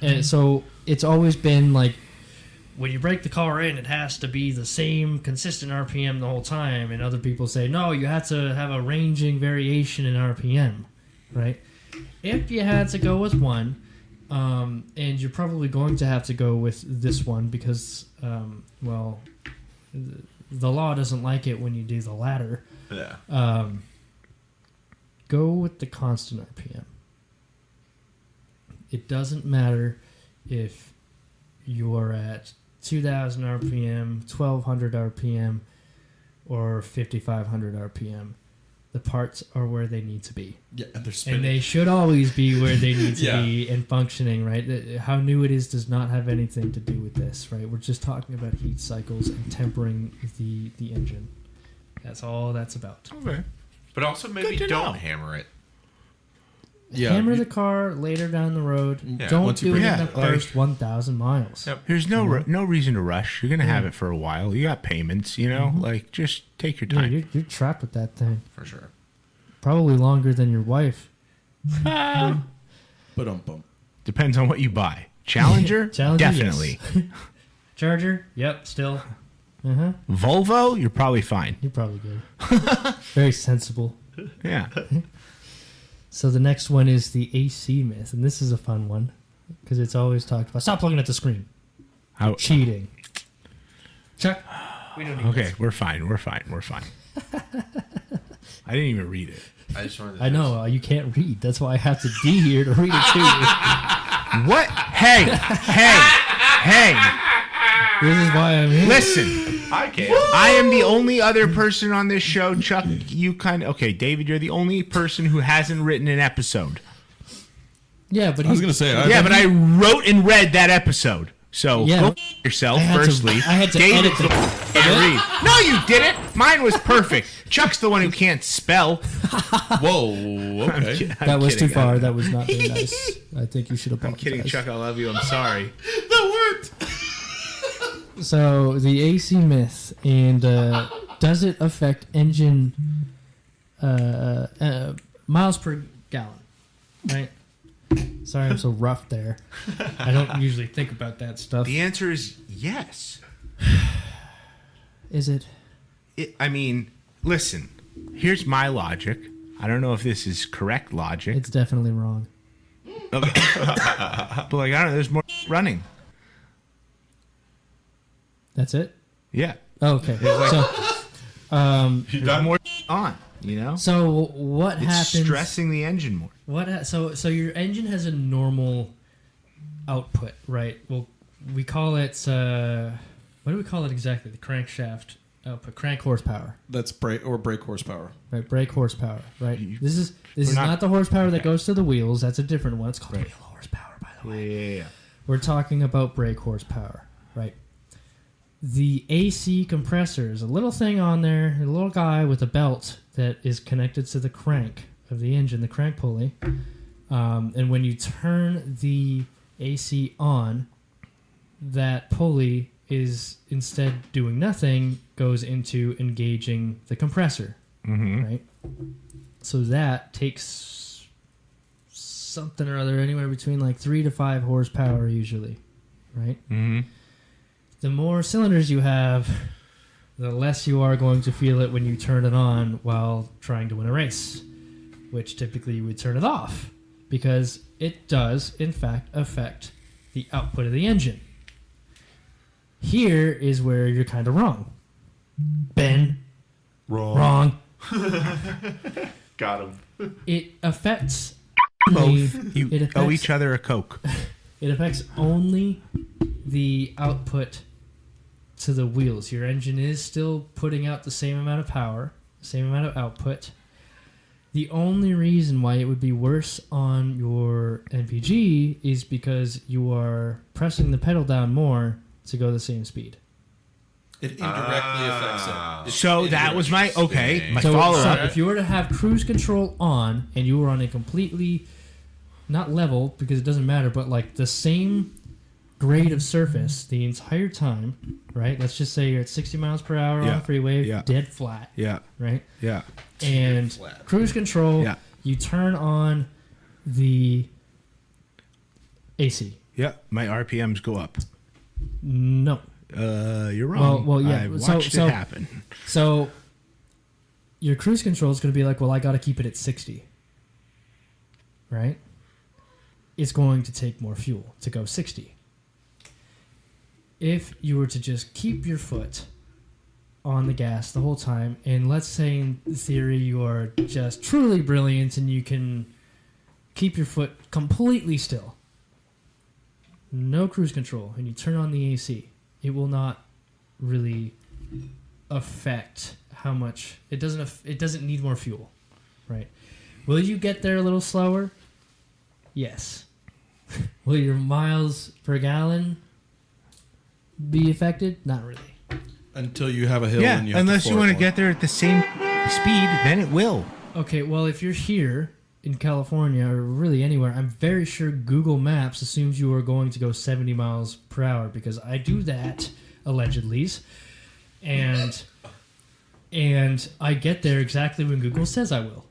And so it's always been like when you break the car in, it has to be the same consistent RPM the whole time. And other people say, no, you have to have a ranging variation in RPM, right? If you had to go with one, and you're probably going to have to go with this one because, the law doesn't like it when you do the latter. Yeah. Go with the constant RPM. It doesn't matter if you're at 2,000 RPM, 1,200 RPM, or 5,500 RPM. The parts are where they need to be. Yeah, and they're spinning. And they should always be where they need to Yeah. be and functioning, right? How new it is does not have anything to do with this, right? We're just talking about heat cycles and tempering the engine. That's all that's about. Okay. But also maybe Good to don't know. hammer it. Yeah, Hammer the car later down the road. Yeah, Don't once you do it bring- in the yeah, like- first 1,000 miles. Yep. There's no reason to rush. You're gonna have it for a while. You got payments, Like just take your Yeah, time. you're trapped with that thing. For sure. Probably longer than your wife. Ba-dum-bum. Depends on what you buy. Challenger, Challenger, definitely. yes. Charger, yep, still. Uh-huh. Volvo, you're probably fine. You're probably good. Very sensible. Yeah. So the next one is the AC myth, and this is a fun one because it's always talked about. Stop looking at the screen. How, Cheating. Chuck, we don't need okay, we're fine. I didn't even read it. I just wanted to I know, you can't read. That's why I have to D here to read it to you. What? Hey. This is why I'm here. Listen, I can. I am the only other person on this show. Chuck, okay, David, you're the only person who hasn't written an episode. Yeah, but I was gonna say. But I wrote and read that episode. So Yeah. go f- yourself, I had to- firstly. I had to David edit the- can't read. No, you didn't. Mine was perfect. Chuck's the one who can't spell. Whoa. Okay. that was too kidding. far. That was not very nice. I think you should I'm apologize. kidding, Chuck. I love you. I'm sorry. That worked. So the AC myth, and does it affect engine miles per gallon? Right. Sorry, I'm so rough there. I don't usually think about that stuff. The answer is yes. Is it? I mean, listen, here's my logic. I don't know if this is correct logic. It's definitely wrong. Okay. But like, I don't know, there's more running. That's it? Yeah. Oh, okay. There's more on, you know? So what It's happens? stressing the engine more. So your engine has a normal output, right? Well, we call it what do we call it exactly? The crankshaft output, crank horsepower, That's brake horsepower. right? Brake horsepower, right? This is not the horsepower that goes to the wheels. That's a different one. It's called wheel horsepower, by the way. Yeah. We're talking about brake horsepower, right? The AC compressor is a little thing on there, a little guy with a belt that is connected to the crank of the engine, the crank pulley. And when you turn the AC on, that pulley is instead doing nothing, goes into engaging the compressor, right? So that takes something or other, anywhere between like 3 to 5 horsepower usually, right? Mm-hmm. The more cylinders you have, the less you are going to feel it when you turn it on while trying to win a race, which typically you would turn it off because it does, in fact, affect the output of the engine. Here is where you're kind of wrong. Ben. Wrong. Wrong. Got him. It affects... Both. You it owe affects- each other a Coke. It affects only the output to the wheels. Your engine is still putting out the same amount of power, the same amount of output. The only reason why it would be worse on your NPG is because you are pressing the pedal down more to go the same speed. It indirectly affects it. So that was my my So follow-up. if you were to have cruise control on and you were on a completely, not level because it doesn't matter, but like the same grade of surface the entire time, right? Let's just say you're at 60 miles per hour on Yeah. the freeway, Yeah. dead flat, Yeah. right? Yeah. And cruise control, Yeah. you turn on the AC. Yeah. My RPMs go up. No. You're wrong. Well, yeah. I watched it happen. So your cruise control is going to be like, well, I got to keep it at 60, right? It's going to take more fuel to go 60. If you were to just keep your foot on the gas the whole time, and let's say in theory you are just truly brilliant and you can keep your foot completely still, no cruise control, and you turn on the AC, it will not really affect how much it doesn't need more fuel, right? Will you get there a little slower? Yes. Will your miles per gallon be affected? Not really. Until you have a hill Yeah, and you have unless to you floor want it to more. get there at the same speed, then it will. Okay, well, if you're here in California or really anywhere, I'm very sure Google Maps assumes you are going to go 70 miles per hour because I do that, allegedly. And I get there exactly when Google says I will.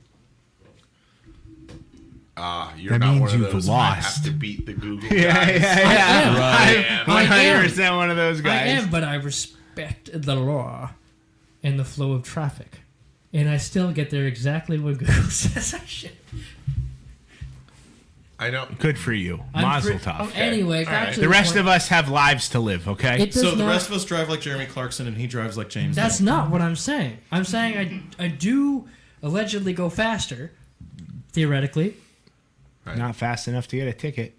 You're That not means one of you've those. lost. I have to beat the Google Yeah, guys. yeah. I am. 100% one of those I guys. am, but I respect the law and the flow of traffic. And I still get there exactly when Google says I should. I know. Good for you. I'm Mazel free- tov. Oh, anyway, back to The rest point. of us have lives to live, okay? It does So the not- rest of us drive like Jeremy Clarkson and he drives like James. That's Dean. not what I'm saying. I'm saying I do allegedly go faster, theoretically. Not fast enough to get a ticket.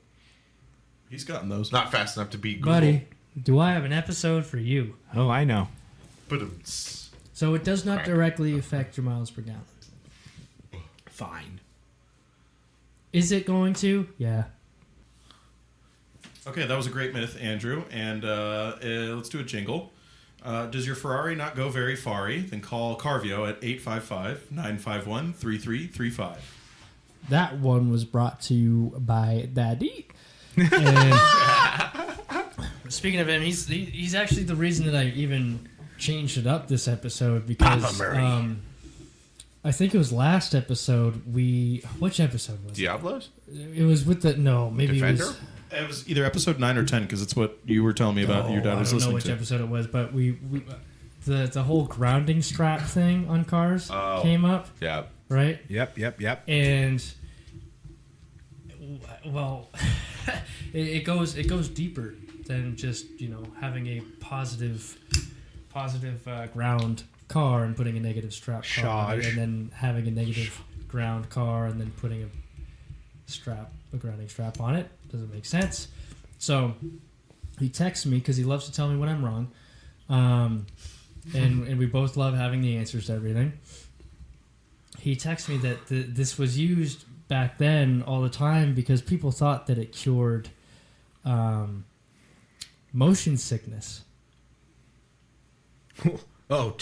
He's gotten those. Not fast enough to beat Google. Buddy, do I have an episode for you? Oh, I know. But So it does not Right. directly affect your miles per gallon. Fine. Is it going to? Yeah. Okay, that was a great myth, Andrew. And let's do a jingle. Does your Ferrari not go very far-y? Then call Carvio at 855-951-3335. That one was brought to you by Daddy. And speaking of him, he's actually the reason that I even changed it up this episode because Papa Murray. I think it was last episode which episode was it? Diablos? It was with the maybe Defender? it was It was either episode 9 or 10 because it's what you were telling me about. Your dad was I don't know listening which to. episode it was, but we the whole grounding strap thing on cars came up, Yeah. right? Yep. And well, it goes deeper than just having a positive ground car and putting a negative strap car on it, and then having a negative ground car and then putting a grounding strap on it. Doesn't make sense. So he texts me because he loves to tell me when I'm wrong, and we both love having the answers to everything. He texts me that this was used back then all the time because people thought that it cured motion sickness. Oh,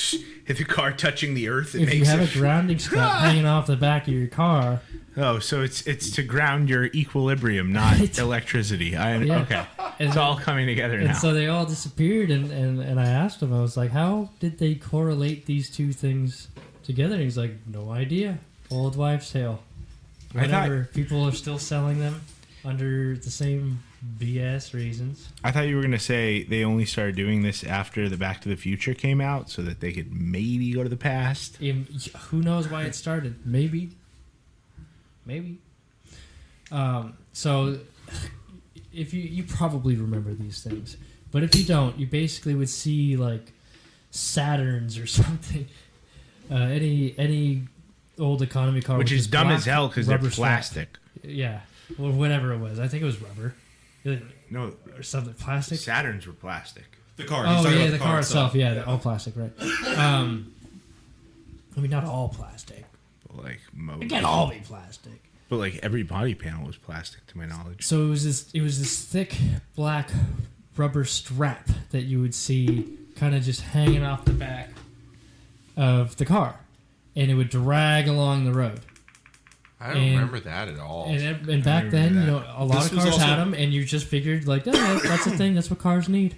if the car touching the earth, it If makes you have it. a grounding strap hanging off the back of your car, Oh, so it's to ground your equilibrium, not Right. electricity. Yeah. Okay, and, it's all coming together and now. so they all disappeared. And I asked him, I was like, how did they correlate these two things together? And he's like, no idea. Old wives' tale. I thought- Whatever. People are still selling them under the same BS reasons. I thought you were going to say they only started doing this after the Back to the Future came out so that they could maybe go to the past. Who knows why it started? Maybe. So, if you probably remember these things, but if you don't, you basically would see like Saturns or something. Any old economy car, Which with is this dumb black as hell because they're rubber strap. plastic. Yeah, or whatever it was. I think it was rubber. No, Or something plastic. Saturns were plastic. The car. Oh He's talking yeah, about the car itself. Yeah, all plastic, right? I mean, not all plastic. But like most. It can't all be plastic. But like every body panel was plastic, to my knowledge. So it was this thick black rubber strap that you would see kind of just hanging off the back of the car, and it would drag along the road. I don't remember that at all. And back then, that. a lot This of was cars also- had them, and you just figured like, oh, that's a thing. That's what cars need.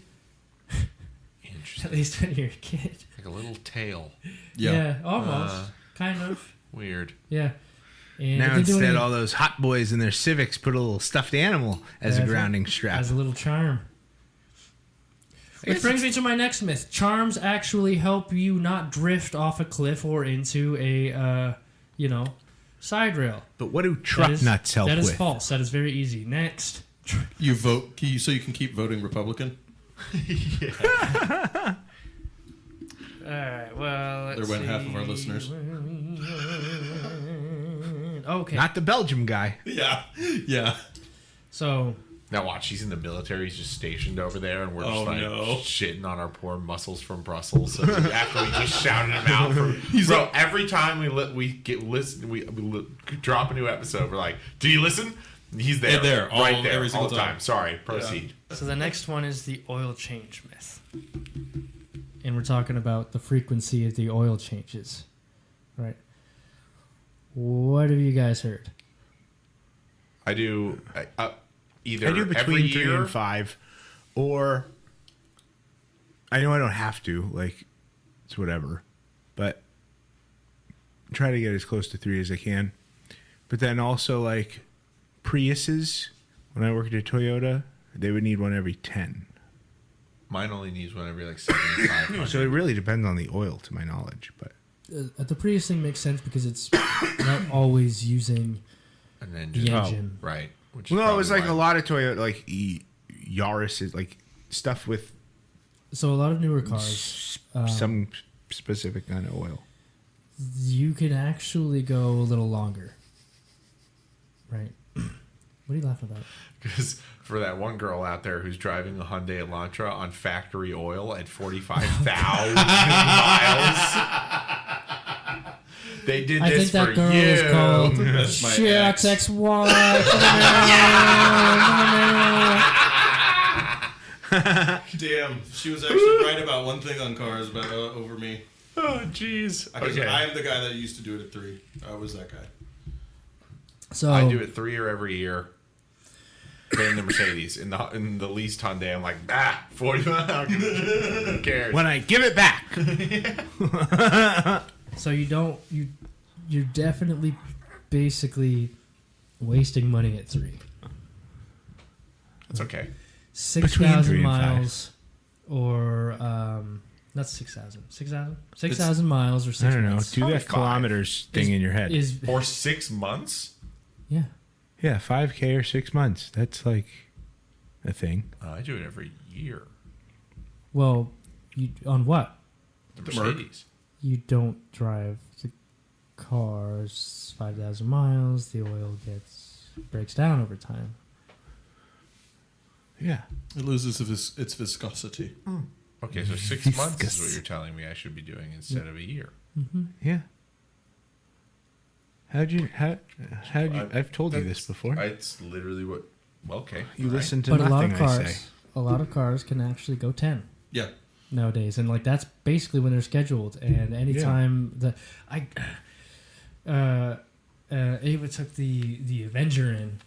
Interesting. At least when you're a kid. Like a little tail. Yeah. Almost, kind of. Weird. Yeah. And Now they're doing instead, it all those hot boys in their Civics put a little stuffed animal as a grounding strap. as a little charm. Which brings me to my next myth. Charms actually help you not drift off a cliff or into a, side rail. But what do truck nuts help That is with? false. That is very easy. Next. You vote so you can keep voting Republican. Alright, well, There went half of our listeners. Okay. Not the Belgium guy. Yeah. So, Now watch, he's in the military. He's just stationed over there, and we're just shitting on our poor muscles from Brussels. So after we just shouted him out, every time we drop a new episode, we're like, "Do you listen?" He's there, right there, every all single the time. Sorry, proceed. so the next one is the oil change myth. And we're talking about the frequency of the oil changes. Right. What have you guys heard? I do either I do every between 3 year. and 5, or I know I don't have to. Like, it's whatever, but try to get as close to 3 as I can. But then also like Priuses, when I worked at Toyota, they would need one every 10. Mine only needs one every like 75. So it really depends on the oil, to my knowledge. But The Prius thing makes sense because it's not always using And then the just, engine. right. Which is well, no, it was probably like why- a lot of Toyota, like Yaris is like stuff with So a lot of newer cars, some specific kind of oil. you can actually go a little longer. Right. What are you laughing about? Because for that one girl out there who's driving a Hyundai Elantra on factory oil at 45,000 miles, they did I this think for that girl you. is called That's my Shaq's ex-wife. Damn. She was actually right about one thing on cars about over me. Oh, jeez. Okay. I am the guy that used to do it at 3. I was that guy. So I do it 3 or every year. In the Mercedes, in the leased Hyundai, I'm like, 45. Who cares? When I give it back, So you're definitely basically wasting money at 3. It's okay. Between 3 6,000 and 5. miles or Not 6,000. 6,000? 6,000 miles or 6 I don't know. months. Do that kilometers thing in your head. For 6 months? Yeah. Yeah, 5K or 6 months. That's like a thing. I do it every year. Well, on what? The Mercedes. You don't drive the cars 5,000 miles. The oil breaks down over time. Yeah. It loses its viscosity. Okay, so 6 months is what you're telling me I should be doing instead of a year. Mm-hmm. Yeah. How'd you? I've told you this before. It's literally what. Okay. You listen to But nothing I say. a lot of cars can actually go 10 Yeah. nowadays, and like that's basically when they're scheduled. And anytime Ava took the Avenger in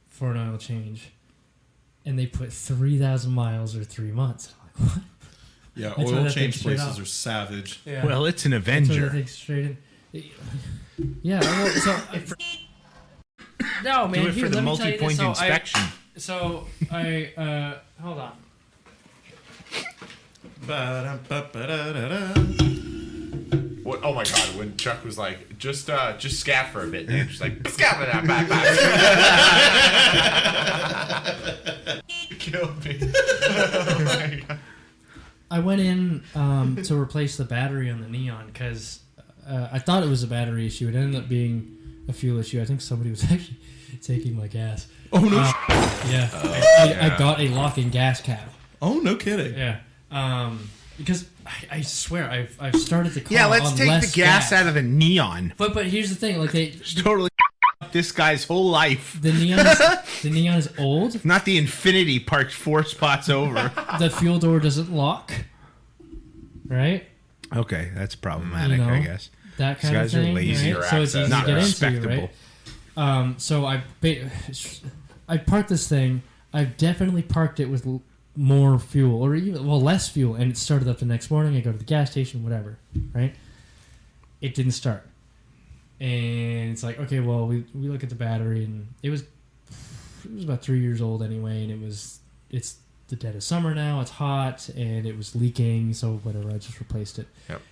for an oil change, and they put 3,000 miles or 3 months. I'm like, what? Yeah, I turned oil that thing change straight places off. are savage. Yeah. Well, it's an I turned that Avenger. thing straight in. Yeah. Well, so no, man. Do it here, for the let me tell you multi-point this. inspection. So I hold on. What? Oh my god! When Chuck was like, just scat for a bit, and just like scat for that back. Killed me. Oh my god. I went in to replace the battery on the Neon because I thought it was a battery issue. It ended up being a fuel issue. I think somebody was actually taking my gas. Oh no! Yeah. I got a lock-in gas cap. Oh no, kidding! Yeah. Because I swear I've started the car. Yeah, let's on take less the gas out of the Neon. But here's the thing, like It's totally this guy's whole life. the Neon is old. Not the Infinity parked 4 spots over. The fuel door doesn't lock. Right. Okay, that's problematic, You know, I guess. That kind These of guys are thing. lazy right? or So it's easy Not to get respectable. into, right? So I parked this thing. I've definitely parked it with more fuel, or even less fuel, and it started up the next morning. I go to the gas station, whatever, right? It didn't start, and it's like, okay, well, we look at the battery, and it was about 3 years old anyway, and it's the dead of summer now. It's hot, and it was leaking, so whatever. I just replaced it. Yep.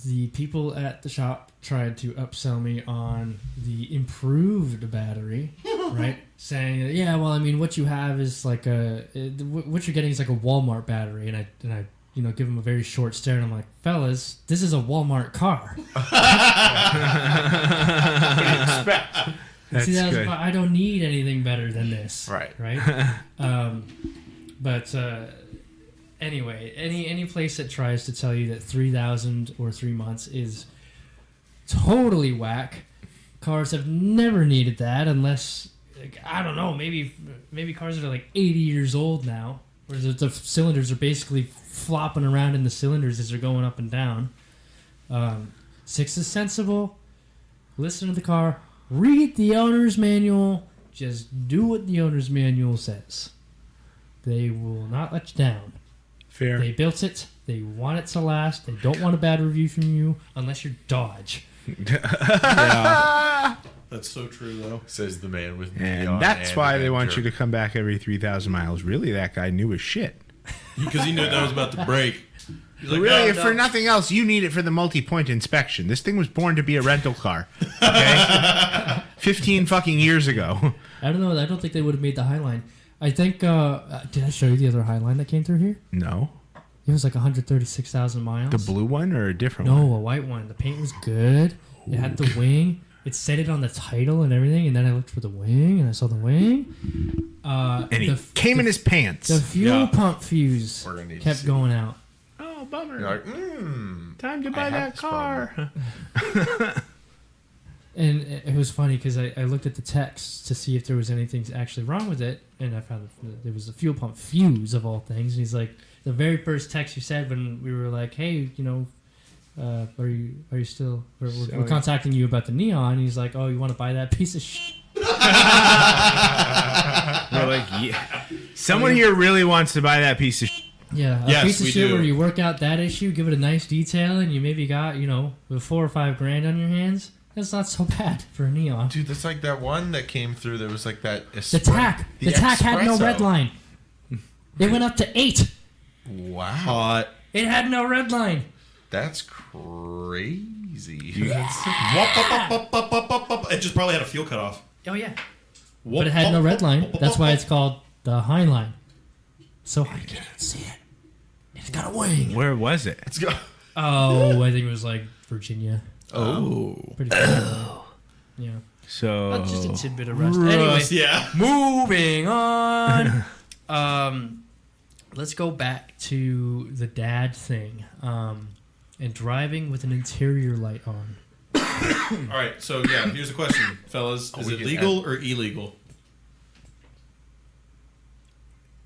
The people at the shop tried to upsell me on the improved battery, right? Saying, yeah, well, I mean, what you have is like what you're getting is like a Walmart battery, and I give them a very short stare, and I'm like, fellas, this is a Walmart car. What do you expect? That's See, good. I don't need anything better than this, Right. But anyway, any place that tries to tell you that 3,000 or 3 months is totally whack. Cars have never needed that unless, I don't know, maybe cars that are like 80 years old now, where the cylinders are basically flopping around in the cylinders as they're going up and down. 6 is sensible. Listen to the car. Read the owner's manual. Just do what the owner's manual says. They will not let you down. Fair. They built it. They want it to last. They don't want a bad review from you unless you're Dodge. Yeah. That's so true, though. Says the man with And neon that's and why they want Avenger. you to come back every 3,000 miles. Really, that guy knew his shit. Because he knew that was about to break. He's like, Really, "No, if for no." nothing else, you need it for the multi-point inspection. This thing was born to be a rental car. Okay? 15 fucking years ago. I don't know. I don't think they would have made the Highline. I think. Did I show you the other Highline that came through here? No. It was like 136,000 miles. The blue one or a different No, one? a white one. The paint was good. It had the wing. It said it on the title and everything. And then I looked for the wing, and I saw the wing. And he came in his pants. The fuel Yeah. punk fuse We're gonna need to kept see. going out. Oh, bummer. You're like, Time to I buy have that this car. And it was funny because I looked at the text to see if there was anything actually wrong with it, and I found that there was a fuel pump fuse of all things. And he's like, the very first text you said when we were like, hey, are you still? We're contacting you about the Neon. And he's like, oh, you want to buy that piece of shit? We're like, yeah. Someone here really wants to buy that piece of shit. Yeah, a Yes, piece of we shit do. where you work out that issue, give it a nice detail, and you maybe got with 4 or 5 grand on your hands. That's not so bad for a Neon. dude, that's like that one that came through that was like that. The TAC had no espresso. red line. It went up to 8. Wow. Hot. It had no red line. That's crazy. It just probably had a fuel cutoff. Oh, yeah. But it had no red line. That's why it's called the High Line. So I can't see it. It's got a wing. Where was it? Let's go. Oh, I think it was like Virginia. Oh. Pretty cool. Yeah. So That's just a tidbit of rust. Anyway, Yeah. moving on. Let's go back to the dad thing and driving with an interior light on. All right. So yeah, here's the question, fellas: is it legal or illegal?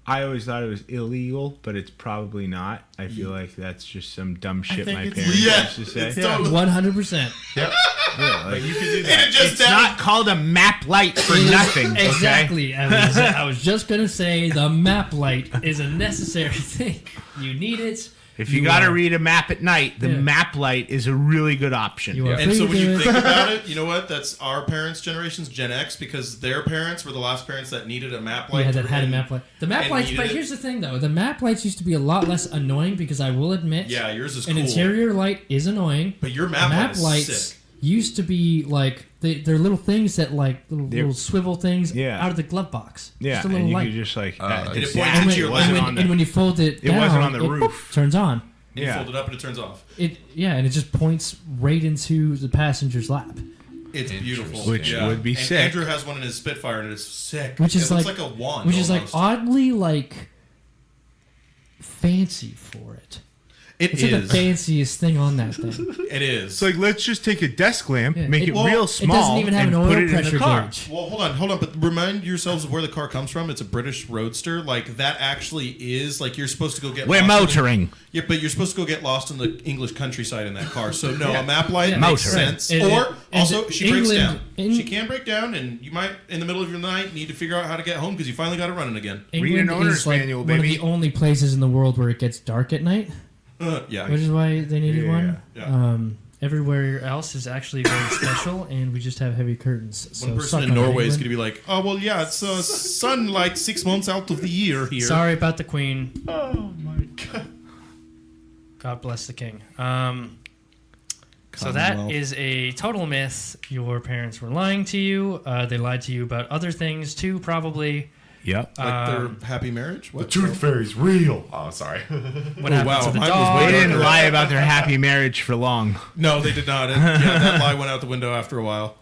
I always thought it was illegal, but it's probably not. I feel like that's just some dumb shit think my it's- parents yeah, used to say. it's totally- 100%. Yep. Yeah, like, You can do that. it's not called a map light for nothing. Okay? Exactly. I was just going to say the map light is a necessary thing. You need it. If you got to are- read a map at night, the Yeah. map light is a really good option. You are And free so to when do you it. think about it, you know what? That's our parents' generation's Gen X, because their parents were the last parents that needed a map light. Yeah, that had a map light. The map and lights, needed but it. here's the thing though. The map lights used to be a lot less annoying because I will admit, Yeah, yours is an cool. interior light is annoying. But your map light is lights sick. used to be like they're little things that like little swivel things Yeah. out of the glove box. Yeah, just a little and you light. could just like And it points and, into when, your and, lap. when, and when you fold it down, wasn't on the it roof. turns on. And you Yeah. fold it up and it turns off. And it just points right into the passenger's lap. It's beautiful. Which would be and sick. Andrew has one in his Spitfire and it's sick. Which is it looks like- like a wand. Which is like almost. oddly like fancy for it. It It's like the is. fanciest thing on that thing. It is. It's like, let's just take a desk lamp, Yeah. make it Well, real it small, It doesn't even have and an put oil it in pressure the car. gauge. Well, hold on. But remind yourselves of where the car comes from. It's a British Roadster. Like, that actually is, like, you're supposed to go get We're lost in motoring. yeah, but you're supposed to go get lost in the English countryside in that car. So, no, a map light Yeah. makes Motoring. sense. And- or, and also, she breaks England- down. She can break down, and you might, in the middle of your night, need to figure out how to get home because you finally got it running again. Read an England owner's is like manual, one of baby. the only places in the world where it gets dark at night, Yeah. which is why they needed Yeah, one. yeah. Everywhere else is actually very special, and we just have heavy curtains. So One person suck in on it, Norway is England. going to be like, oh, well, yeah, it's sunlight 6 months out of the year here. Sorry about the Queen. Oh my god. God bless the King. So that Commonwealth. is a total myth. Your parents were lying to you. They lied to you about other things too, probably. Yep. Like their happy marriage? The What? tooth fairy's real. Oh, sorry. What happened wow, to the mine was dog? way They didn't darker. lie about their happy marriage for long. No, they did not. Yeah, that lie went out the window after a while.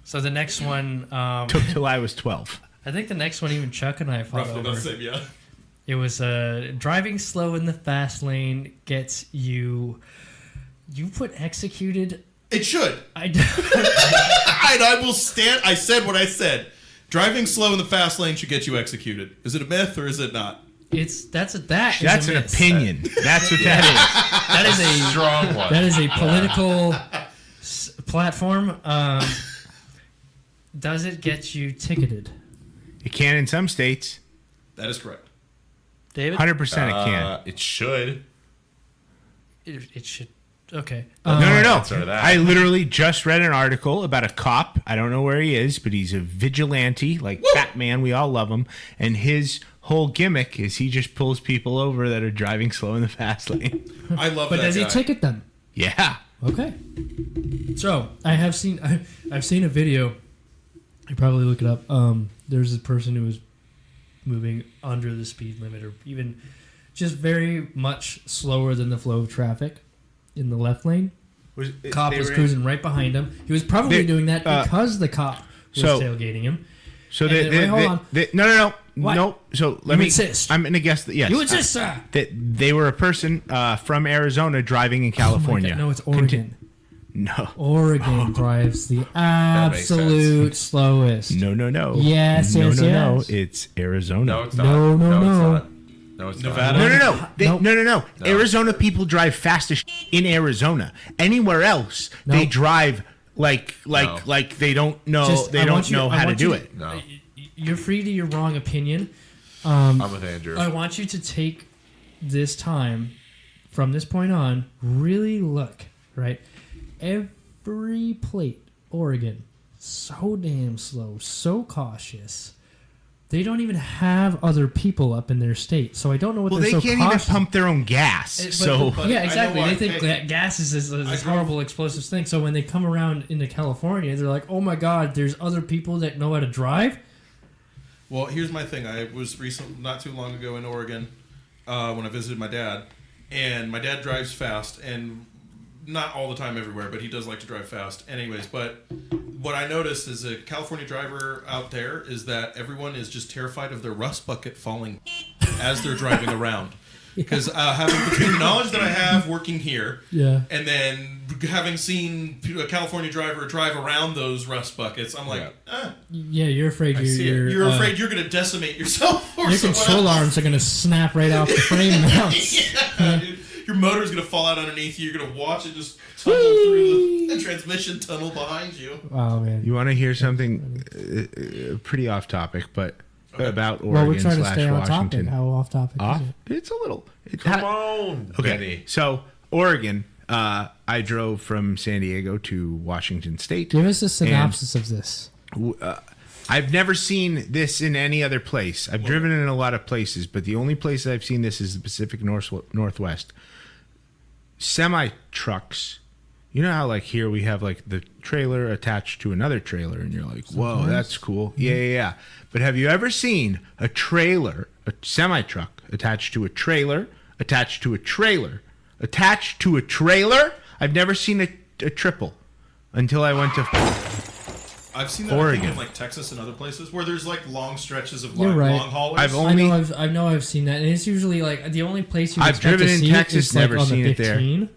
So the next one, Took till I was 12. I think the next one, even Chuck and I fought Roughly over. about the same, yeah. It was driving slow in the fast lane gets you. You put executed. It should. I And I will stand. I said what I said. Driving slow in the fast lane should get you executed. Is it a myth or is it not? that's That's a an myth. opinion. That's what that That is a Strong one. that is a political platform. Does it get you ticketed, is. It can in some states. That is correct. David? 100% it can. It should. It should. Okay. No. Sorry, that. I literally just read an article about a cop. I don't know where he is, but he's a vigilante, like Batman. We all love him. And his whole gimmick is he just pulls people over that are driving slow in the fast lane. I love But that does guy. he ticket them? Yeah. Okay. So I've seen a video. You probably look it up. There's a person who was moving under the speed limit, or even just very much slower than the flow of traffic in the left lane. Cop was cruising right behind him. He was probably They- doing that because the cop was so- tailgating him. So And then- wait, hold on. No. What? No. So let You me. insist. I'm going to guess that yes. You insist, sir. That they were a person from Arizona driving in California. Oh my God, no, it's Oregon. No. Oregon drives the absolute slowest. No. Yes, no, yes, no, yes. It's Arizona. No, it's not. No. It's not. No, it's Nevada? not. No. Nope. No. Arizona people drive fast as in Arizona. Anywhere else, they Nope. drive like they don't know I want you- I how to want do you it. No. You're free to your wrong opinion. I'm with Andrew. I want you to take this time from this point on, really look, right? Every plate, Oregon, so damn slow, so cautious. they don't even have other people up in their state, so I don't know what Well, they're they so can't cautious. even pump their own gas. But Yeah, I exactly. know They why. think that gas is this horrible explosive thing. So when they come around into California, they're like, "Oh my God, there's other people that know how to drive." Well, here's my thing. I was not too long ago in Oregon when I visited my dad, and my dad drives fast, and not all the time everywhere, but he does like to drive fast. Anyways, but what I noticed as a California driver out there is that everyone is just terrified of their rust bucket falling as they're driving around. Because having between the knowledge that I have working here, Yeah. and then having seen a California driver drive around those rust buckets, I'm like, Yeah, you're afraid you're afraid you're going to decimate yourself. Or your someone control else. arms are going to snap right off the frame mounts. Yeah, dude. Your motor's going to fall out underneath you. You're going to watch it just tumble through the transmission tunnel behind you. Oh man. You want to hear something pretty off topic, but about Oregon Well, we're trying to stay on Washington. topic. How off topic Off? is it? It's a little. Come on, Okay, Benny. so Oregon. I drove from San Diego to Washington State. Give us a synopsis of this. I've never seen this in any other place. I've driven in a lot of places, but the only place I've seen this is the Pacific Northwest. Semi trucks. You know how like here we have like the trailer attached to another trailer, and you're like, whoa, that's cool. Yeah. But have you ever seen a trailer, a semi truck attached to a trailer, attached to a trailer, attached to a trailer? I've never seen a triple until I went to I've seen that I Oregon. think, in like Texas and other places where there's like long stretches of You're long, right. long hallways. I've I know I've seen that, and it's usually like the only place you I've expect driven to in see Texas, it is like never on seen the it there. 15.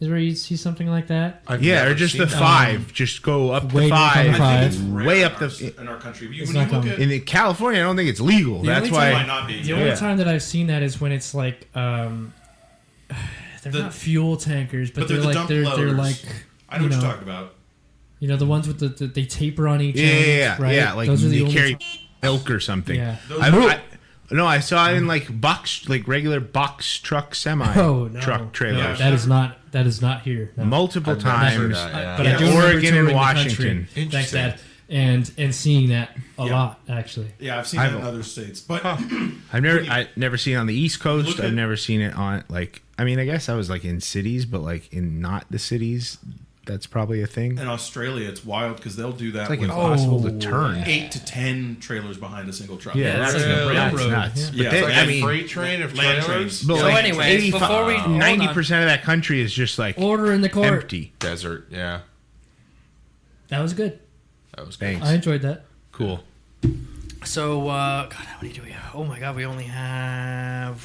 Is where you see something like that. I've yeah, never or just seen the that. 5. Just go up Way the to 5. come I think five. it's rare Way in up in our country. It's When you not look common. at in California, I don't think it's legal. The That's only why. it might not be. The only Yeah. time that I've seen that is when it's like they're not fuel tankers, but But they're they're the like dump they're loaders. like I know what you're talking about. You know the ones with the they taper on each Yeah, end, right? yeah. Like Those are the they only carry ti- milk or something. Yeah. No, I saw it in like box, like regular box truck semi Oh, no. truck trailers. That is not here. No. multiple I've never seen times. that, yeah. But I in do remember Oregon touring and the Washington. country. Thanks, Dad. And seeing that a lot actually. Yeah, I've seen that in other states. But I've never seen it on the East Coast. Look I've at- never seen it on like. I mean, I guess I was like in cities, but like in not the cities, that's probably a thing. in Australia, it's wild because they'll do that It's like with impossible to turn. 8 to 10 trailers behind a single truck. Yeah, that's that's, like a that's railroad. nuts. Yeah. But Yeah, they- it's like I a mean, freight train of land trailers. but So like anyways, before we- hold on. 90% of that country is just like Order in the court. empty. Desert. Yeah, That was good. that was good. Thanks. I enjoyed that. Cool. So, God, how many do we have? Oh my God, we only have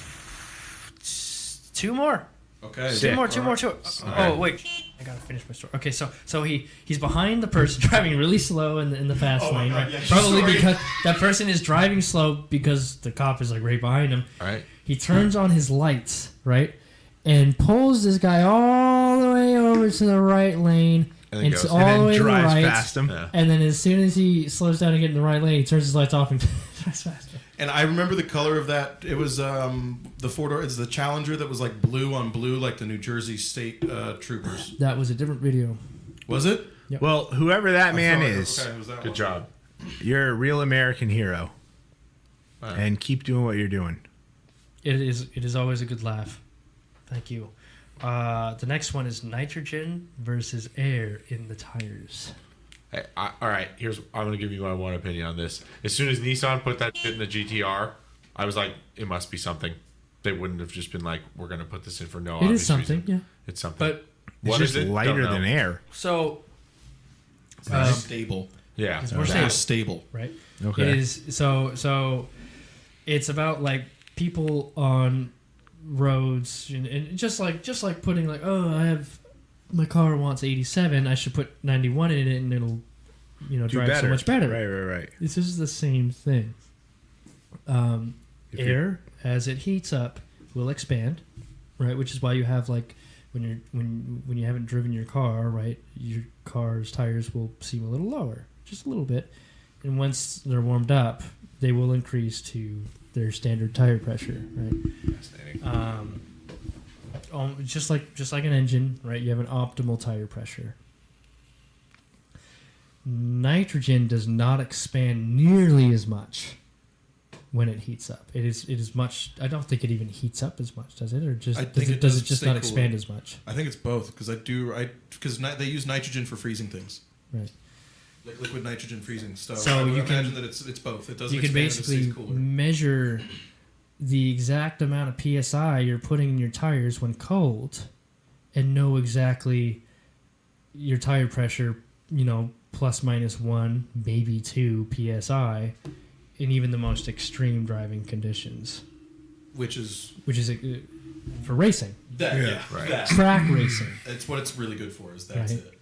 2 more. Okay. Sick. Two more. Oh wait, I gotta finish my story. Okay, so he's behind the person driving really slow in the fast Oh my lane. God, Right? yeah, Probably sorry. because that person is driving slow because the cop is like right behind him. All right. He turns on his lights, right, and pulls this guy all the way over to the right lane, And then and goes. all And the then way to the drives right. past them. Yeah. And then as soon as he slows down to get in the right lane, he turns his lights off and drives faster. And I remember the color of that. It was the four-door. It's the Challenger that was like blue on blue, like the New Jersey State Troopers. That was a different video. Was it? Well, whoever that man I thought- is, Okay, it was that Good one. job. you're a real American hero. Wow. And keep doing what you're doing. It is always a good laugh. Thank you. The next one is nitrogen versus air in the tires. Hey, all right, I'm going to give you my one opinion on this. As soon as Nissan put that shit in the GTR, I was like, it must be something. They wouldn't have just been like, we're going to put this in for no It obvious is something, reason. yeah. It's something. But It's What just is it? lighter Don't know. than air. so It's very stable. Yeah. it's more Very stable, stable. right? Okay. It is so it's about like people on roads and just like putting like, oh, my car wants 87, I should put 91 in it and it'll Do drive better. so much better. Right. This is the same thing. If Air, as it heats up, will expand, right? Which is why you have like when you haven't driven your car, right? Your car's tires will seem a little lower, just a little bit, and once they're warmed up, they will increase to their standard tire pressure, right? Fascinating. Just like an engine, right? You have an optimal tire pressure. Nitrogen does not expand nearly as much when it heats up. It is much. I don't think it even heats up as much, does it? Or just I think does it just stay not cooler. expand as much? I think it's both because they use nitrogen for freezing things, Right. like liquid nitrogen freezing stuff. So I would you imagine can- that it's both. It doesn't. You can expand, it basically stays cooler. measure the exact amount of psi you're putting in your tires when cold, and know exactly your tire pressure. Plus minus 1, maybe 2 psi, in even the most extreme driving conditions, which is for racing, that. Yeah, right. that. track racing. It's what it's really good for. Is that's Right. it.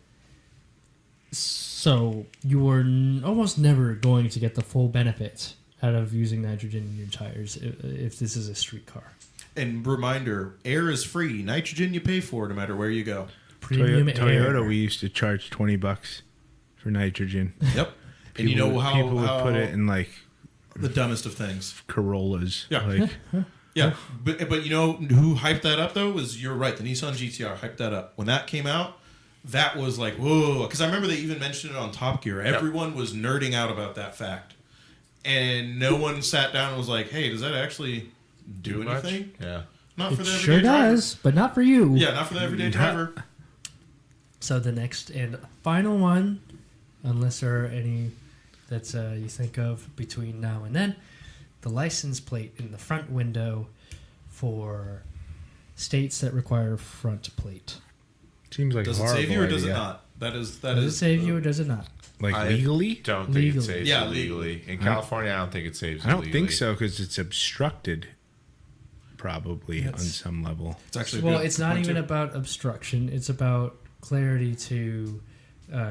So you are almost never going to get the full benefits out of using nitrogen in your tires if this is a street car. And reminder: air is free. Nitrogen you pay for, no matter where you go. Premium Toyota, air. we used to charge $20 for nitrogen. Yep. And you know how people would put it in like the dumbest of things. Corollas. Yeah. Like, Yeah, but you know who hyped that up though was you're right. The Nissan GTR hyped that up when that came out. That was like whoa, because I remember they even mentioned it on Top Gear. Everyone was nerding out about that fact, and no one sat down and was like, "Hey, does that actually do Much? anything?" Yeah. Not for It the everyday sure driver. does, but not for you. Yeah, not for the everyday driver. So the next and final one, unless there are any that you think of between now and then, the license plate in the front window for states that require front plate. seems like Does a it horrible save you or does it idea. not? That is Does it save you or does it not? Like I legally? Don't think Legally. it saves Yeah, you legally. In I- California, I don't think it saves I you don't think legally. so because it's obstructed. Probably on That's- some level. It's actually a Well, good it's not point, even too. about obstruction. It's about clarity to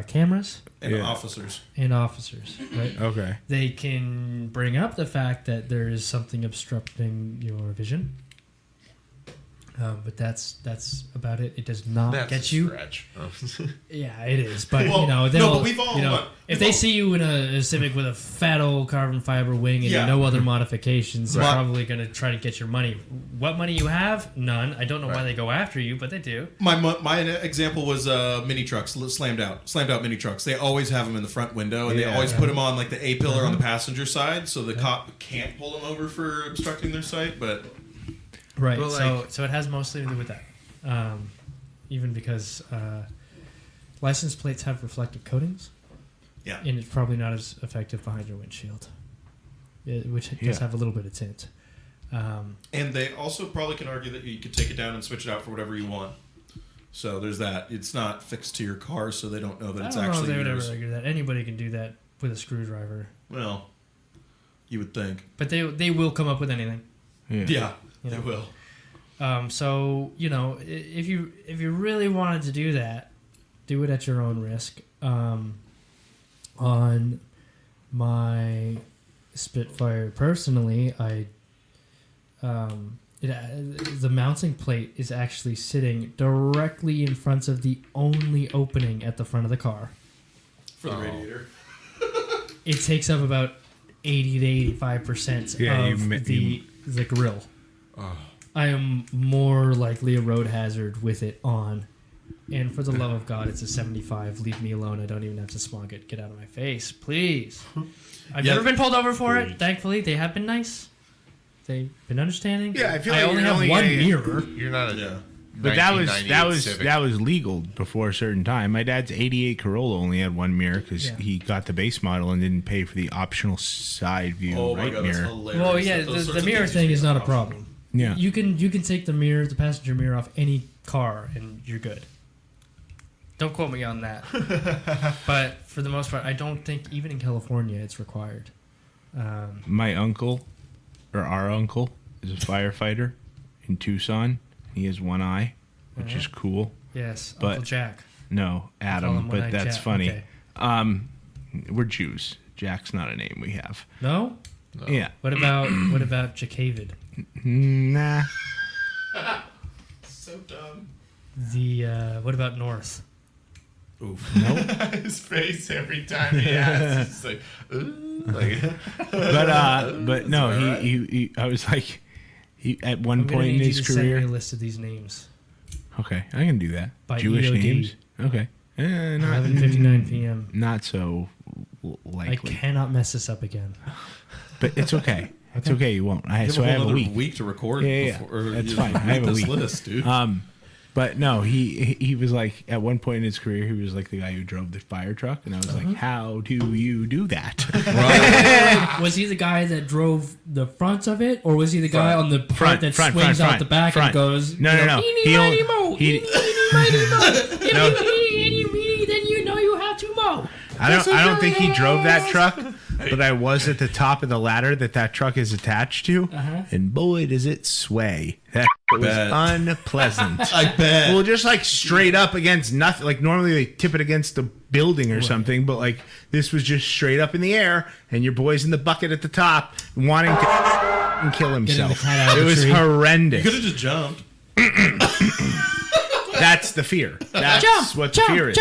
cameras and Yeah. officers. and officers, right? Okay. They can bring up the fact that there is something obstructing your vision. But that's about it. It does not That's get a you. stretch. Yeah, it is. But Well, no, they'll. but we've all- if they see you in a Civic with a fat old carbon fiber wing and Yeah. no other modifications, they're Right. probably going to try to get your money. What money you have? None. I don't know why they go after you, but they do. My example was mini trucks, slammed out mini trucks. They always have them in the front window, and they Yeah. always put them on like the A pillar on the passenger side, so the cop can't pull them over for obstructing their sight. But Right. But, So it has mostly to do with that. Even because license plates have reflective coatings, yeah, and it's probably not as effective behind your windshield, which does Yeah. have a little bit of tint. and they also probably can argue that you could take it down and switch it out for whatever you want. So there's that. It's not fixed to your car, so they don't know that I it's don't know if actually they would ever yours. argue that. Anybody can do that with a screwdriver, Well, you would think. but they will come up with anything. Yeah. Yeah, You they know. will. So if you really wanted to do that, do it at your own risk. On my Spitfire personally, the mounting plate is actually sitting directly in front of the only opening at the front of the car. For the radiator. It takes up about 80 to 85% Yeah, of the grill. I am more likely a road hazard with it on. And for the love of God, it's a 75. Leave me alone. I don't even have to smog it. Get out of my face, please. I've Yeah. never been pulled over for it. Thankfully, they have been nice. They've been understanding. Yeah, I feel like only you're have only one getting- mirror. You're not a Yeah. But that was 1998 Civic. legal before a certain time. My dad's '88 Corolla only had one mirror because Yeah. he got the base model and didn't pay for the optional side view Oh my right god, that's mirror. hilarious. Well, yeah, Those the sorts of mirror things thing used is to be not a an problem. Yeah. You can take the passenger mirror off any car and you're good. Don't quote me on that. But for the most part, I don't think even in California it's required. My uncle, or our uncle, is a firefighter in Tucson. He has one eye, which is cool. Yes, But- Uncle Jack. No, Call Adam, him but One-Eyed that's Jack. funny. Okay. We're Jews. Jack's not a name we have. No? Yeah. What about Jacavid? Nah. So dumb. What about North? Oof. His face every time he asks. It's like, ooh, like But no, Is that he I was like, he at one I'm gonna point in need his you to send me a career. list of these names Okay, I can do that. by Jewish EOD. names. Okay. Not 11:59 p.m. Not so I likely. cannot mess this up again. but it's okay. It's okay. You won't. You have So a I whole have a other week. to record. Yeah. Before, That's fine. I have a this week. list, dude. But no, he was like, at one point in his career, he was like the guy who drove the fire truck, and I was like, how do you do that? Was he the guy that drove the front of it, or was he the guy on the part that swings out the back and goes? No. Eeny, miny, mo. Eeny, miny, mo. If you eeny, meeny, then you know you have to mow. I don't think he drove that truck, but I was at the top of the ladder that truck is attached to, and boy, does it sway. That was unpleasant. I bet. Well, just like straight up against nothing. Like normally they tip it against the building or something, but like this was just straight up in the air, and your boy's in the bucket at the top, wanting to kill himself. It was horrendous. You could have just jumped. That's the fear. That's what the fear is.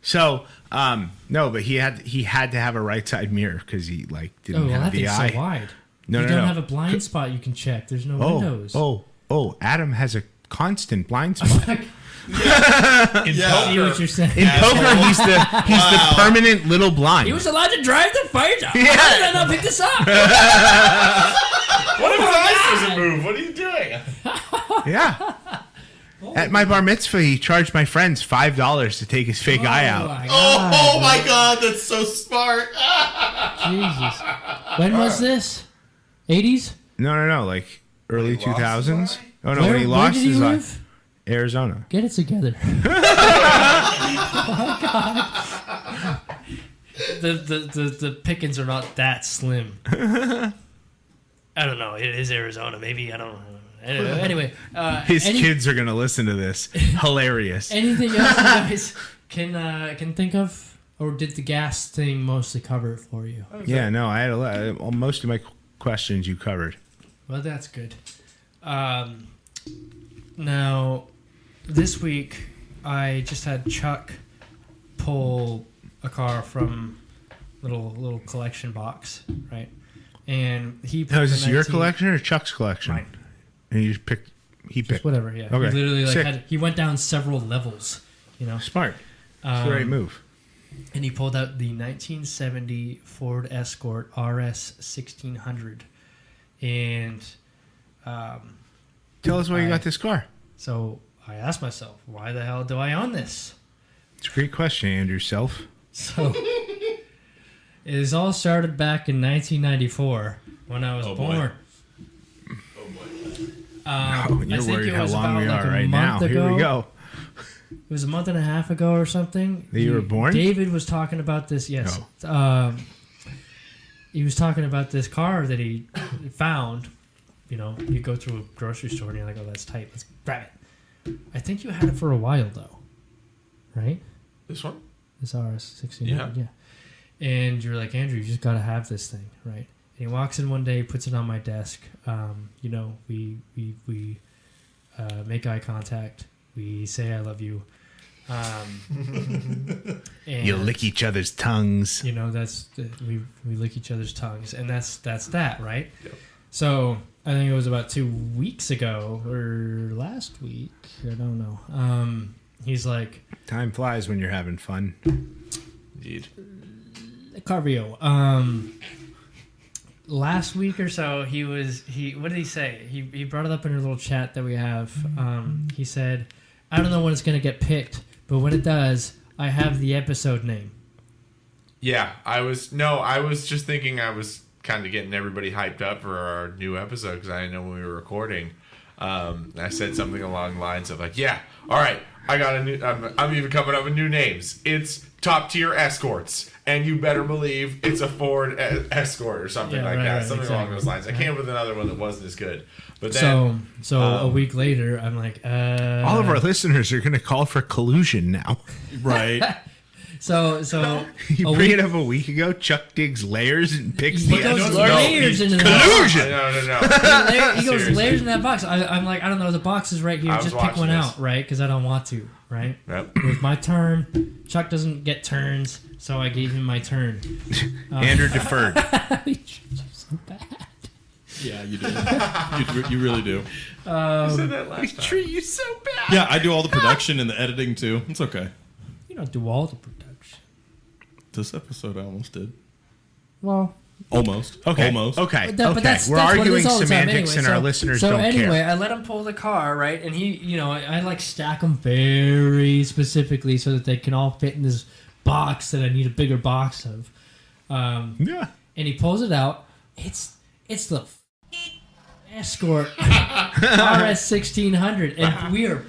So, no, but he had to have a right side mirror because he like didn't have the eye. So wide. No, you don't have a blind spot you can check. There's no windows. Adam has a constant blind spot. See what you're saying. In poker, he's the permanent little blind. He was allowed to drive the fire truck. Yeah. How did I not pick this up? What if his eyes doesn't move? What are you doing? Yeah. At my bar mitzvah, he charged my friends $5 to take his fake eye out. Oh my God, that's so smart. Jesus. When was this? 80s? No, like early 2000s. Oh no, Where when he lost did he his eye. live? Arizona. Get it together. The pickings are not that slim. I don't know. It is Arizona. Maybe. I don't know. Anyway, His kids are gonna listen to this. Hilarious. Anything else you guys can think of, or did the gas thing mostly cover it for you? Yeah, no, I had most of my questions you covered. Well, that's good. Now, this week I just had Chuck pull a car from little collection box, right? And he. Now, is this your collection or Chuck's collection? Mine. And you just picked. He Just picked. whatever, yeah. Okay. He literally Sick. he went down several levels, you know. Smart. That's the right move. And he pulled out the 1970 Ford Escort RS 1600, and Tell us why you got this car. so I asked myself, why the hell do I own this? It's a great question, Andrew Self. So it all started back in 1994 when I was Oh, boy. born. And you're I think worried it how was long about we like are a right now. month Here we ago. go. It was a month and a half ago or something. That you were born? David was talking about this. Yes. He was talking about this car that he found. You know, you go through a grocery store and you're like, "Oh, that's tight. Let's grab it." I think you had it for a while though, right? This one? This RS 1600. Yeah. And you're like, Andrew, you just gotta have this thing, right? And he walks in one day, puts it on my desk. You know, we make eye contact. We say I love you. And, You lick each other's tongues. You know, we lick each other's tongues, and that's that, right? Yep. So I think it was about 2 weeks ago or last week. I don't know. He's like, Time flies when you're having fun. Indeed. Carvio. Last week or so, he what did he say? He brought it up in a little chat that we have. He said, I don't know when it's going to get picked, but when it does, I have the episode name. Yeah, I was just thinking I was kind of getting everybody hyped up for our new episode because I didn't know when we were recording. I said something along the lines of like, yeah, all right, I got a new, I'm even coming up with new names. It's Top Tier Escorts. And you better believe it's a Ford Escort or something like that. Something along those lines. I came up with another one that wasn't as good. But then, so a week later, I'm like, all of our listeners are going to call for collusion now. Right. So You bring it up a week ago. Chuck digs layers and picks he the goes layers into that. collusion. No. He goes layers in that box. I'm like, I don't know. The box is right here. Just pick one out, right? Because I don't want to, right? Yep. It was my turn. Chuck doesn't get turns, so I gave him my turn. Andrew deferred. So bad. Yeah, you do. You really do. You said that last time. Treat you so bad. Yeah, I do all the production and the editing too. It's okay. You don't do all the production. This episode I almost did. Well, Almost. Okay. Almost. Okay. But that's We're what it arguing is all the time semantics, anyway. and our listeners so don't anyway, care. I let him pull the car, right? And he, I like stack them very specifically so that they can all fit in this box that I need a bigger box of. Yeah. And he pulls it out. It's the Escort RS 1600, and we're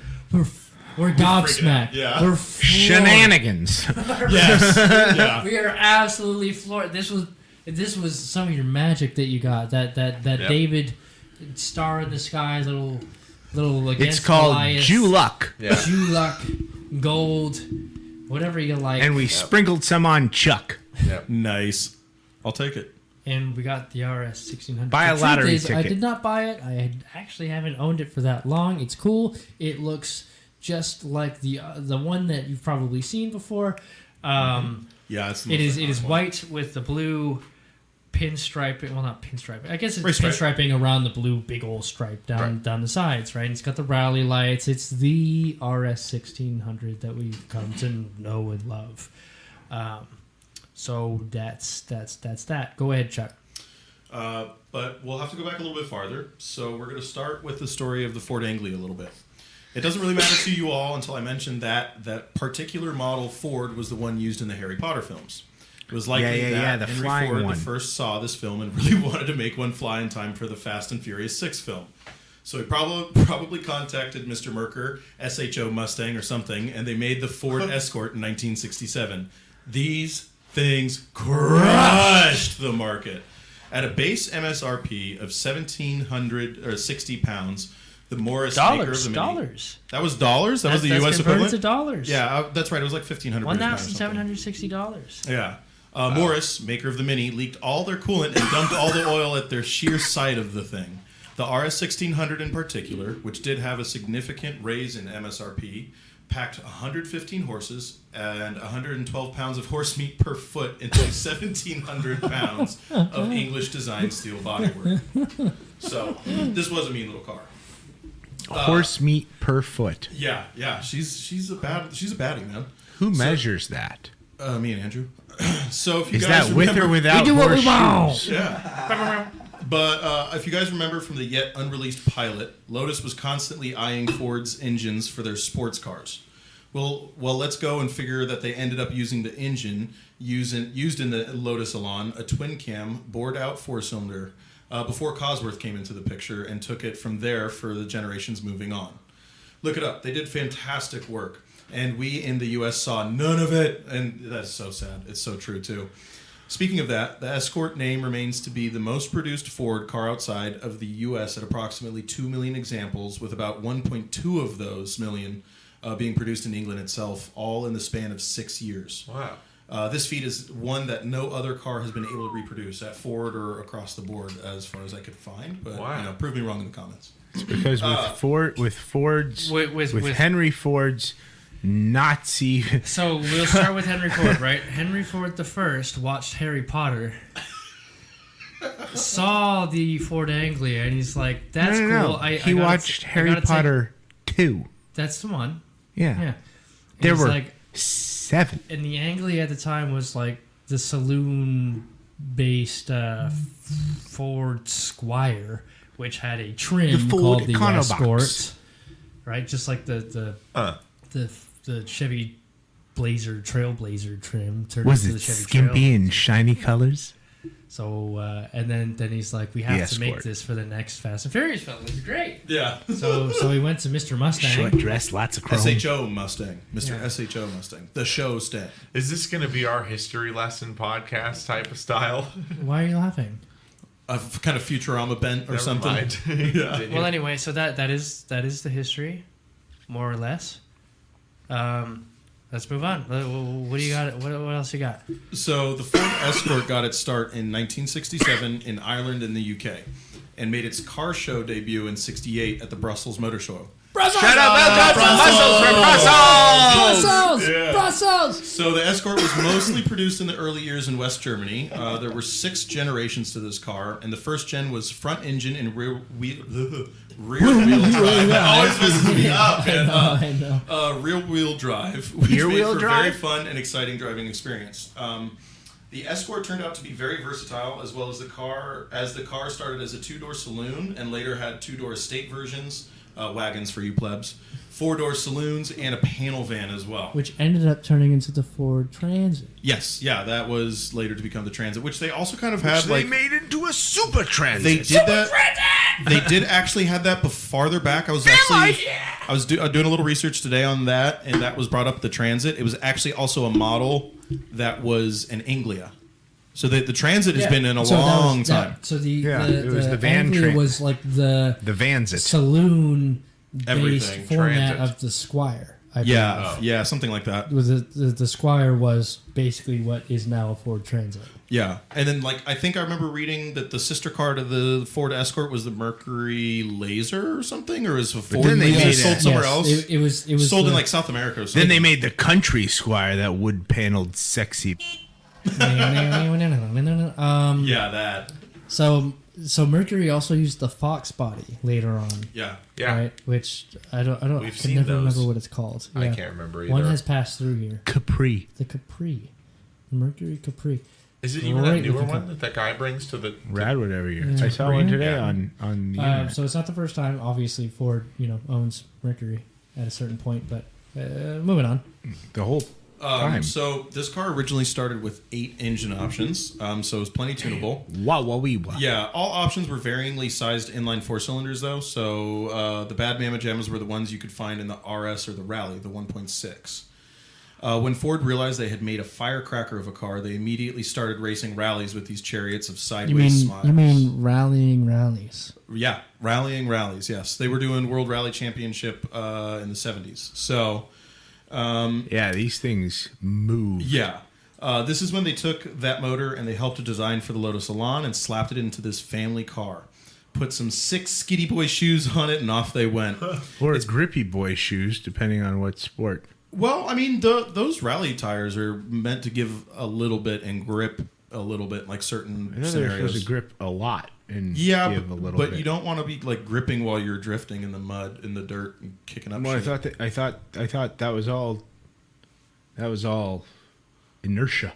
gobsmacked. Yeah. We're floored. Shenanigans. Yes. Yeah. We are absolutely floored. This was some of your magic that you got. That David star in the sky, little against It's called Goliath, Juluk. Yeah. Juluk, gold, whatever you like. And we sprinkled some on Chuck. Yep. Nice. I'll take it. And we got the RS 1600. Buy a The truth lottery is, I ticket. did not buy it. I actually haven't owned it for that long. It's cool. It looks just like the one that you've probably seen before. Yeah, it's the It most is iconic one. white with the blue pinstriping. Well, not pinstriping. I guess it's Race stripe. pinstriping around the blue big old stripe down the sides, right? It's got the rally lights. It's the RS 1600 that we've come to know and love. So that's that. Go ahead, Chuck. But we'll have to go back a little bit farther. So we're going to start with the story of the Ford Anglia a little bit. It doesn't really matter to you all until I mention that particular model Ford was the one used in the Harry Potter films. It was likely that the Henry flying Ford one. first saw this film and really wanted to make one fly in time for the Fast and Furious 6 film. So he probably contacted Mr. Merker, SHO Mustang or something, and they made the Ford Escort in 1967. These things crushed the market. At a base MSRP of 1,760 pounds, the Morris maker of the Mini. Dollars. That was dollars? That was the U.S. converted equivalent? to dollars. Yeah, that's right. It was like $1,500. $1,760. Yeah. Morris, maker of the Mini, leaked all their coolant and dumped all the oil at their sheer side of the thing. The RS 1600 in particular, which did have a significant raise in MSRP, packed 115 horses and 112 pounds of horse meat per foot into 1,700 pounds of English design steel bodywork. So this was a mean little car. Horse meat per foot. Yeah. She's a baddie, man. Who measures that? Me and Andrew. So if you Is guys that with remember, or without do what we want. horseshoes? Yeah. But if you guys remember from the yet unreleased pilot, Lotus was constantly eyeing Ford's engines for their sports cars. Well, let's go and figure that they ended up using the engine used in the Lotus Elan, a twin-cam, bored-out 4-cylinder, before Cosworth came into the picture and took it from there for the generations moving on. Look it up. They did fantastic work. And we in the U.S. saw none of it. And that's so sad. It's so true, too. Speaking of that, the Escort name remains to be the most produced Ford car outside of the U.S. at approximately 2 million examples, with about 1.2 of those million being produced in England itself, all in the span of 6 years. Wow. This feat is one that no other car has been able to reproduce at Ford or across the board, as far as I could find. But prove me wrong in the comments. It's because with Henry Ford's Nazi. So we'll start with Henry Ford, right? Henry Ford the First watched Harry Potter, saw the Ford Anglia, and he's like, "That's cool." No. He watched Harry Potter 2. That's the one. Yeah. Yeah. There He's were like, 7. and the Anglia at the time was like the saloon-based Ford Squire, which had a trim The Ford called the Econobox. Escort, right? Just like the Chevy Blazer Trailblazer trim turned Was into it the Chevy skimpy Trail. and shiny colors? So and then he's like, we have The to make Escort. this for the next Fast and Furious film. It's great. Yeah. So he went to Mr. Mustang. Short dress, lots of chrome. SHO Mustang. Mr. Yeah. SHO Mustang. The show stand. Is this going to be our history lesson podcast type of style? Why are you laughing? A kind of Futurama bent or Never something. mind. Yeah. Well, anyway, so that is the history, more or less. Let's move on. What do you got? What else you got? So the Ford Escort got its start in 1967 in Ireland and the UK, and made its car show debut in '68 at the Brussels Motor Show. Brussels! Shut up, Brussels! Brussels! So the Escort was mostly produced in the early years in West Germany. There were 6 generations to this car, and the first gen was front engine and rear wheel drive. That always messes me up, man. I know. Rear wheel drive, which Rear made wheel for drive? very fun and exciting driving experience. The Escort turned out to be very versatile, as well as the car started as a 2-door saloon and later had 2-door estate versions, wagons for you plebs, 4-door saloons, and a panel van as well. Which ended up turning into the Ford Transit. Yes, yeah, that was later to become the Transit, which they also kind of had They made into a super transit. They did that. They did actually have that farther back. I was doing a little research today on that, and that was brought up the Transit. It was actually also a model that was an Anglia. So the Transit has been in a long time. So it was the van Anglia was like the Vansit saloon-based Everything. format Transit. of the Squire. I Yeah, something like that. The Squire was basically what is now a Ford Transit. Yeah, and then I think I remember reading that the sister car to the Ford Escort was the Mercury Laser or something, or is a Ford then they Laser made sold somewhere else? It was sold the, in South America. Or something. Then they made the Country Squire, that wood-paneled, sexy. Yeah, that. So Mercury also used the Fox body later on. Yeah. Yeah. Right, which I We've can seen never those. remember what it's called. I Yeah. can't remember either. One has passed through here. Capri. The Capri, the Mercury Capri. Is it even a Great newer looking one car. that guy brings to the... Radwood every year. Yeah. I saw one today Yeah. on the internet. So it's not the first time. Obviously, Ford owns Mercury at a certain point, but moving on. The whole time. So this car originally started with 8 engine options, so it was plenty tunable. Wow, wow, wee, wow. Yeah, all options were varyingly sized inline 4-cylinders, though. So the bad mamma jammas were the ones you could find in the RS or the Rally, the 1.6. When Ford realized they had made a firecracker of a car, they immediately started racing rallies with these chariots of sideways smiles. You mean rallying rallies? Yeah, rallying rallies, yes. They were doing World Rally Championship in the 70s. So... yeah, these things move. Yeah. This is when they took that motor and they helped a design for the Lotus Elan and slapped it into this family car. Put some 6 Skitty Boy shoes on it and off they went. Or it's grippy boy shoes, depending on what sport. Well, I mean, those rally tires are meant to give a little bit and grip a little bit, like certain I know they're scenarios. supposed to grip a lot and Yeah, give a little but bit. you don't want to be gripping while you're drifting in the mud, in the dirt, and kicking up. Well, shit. I thought that was all inertia.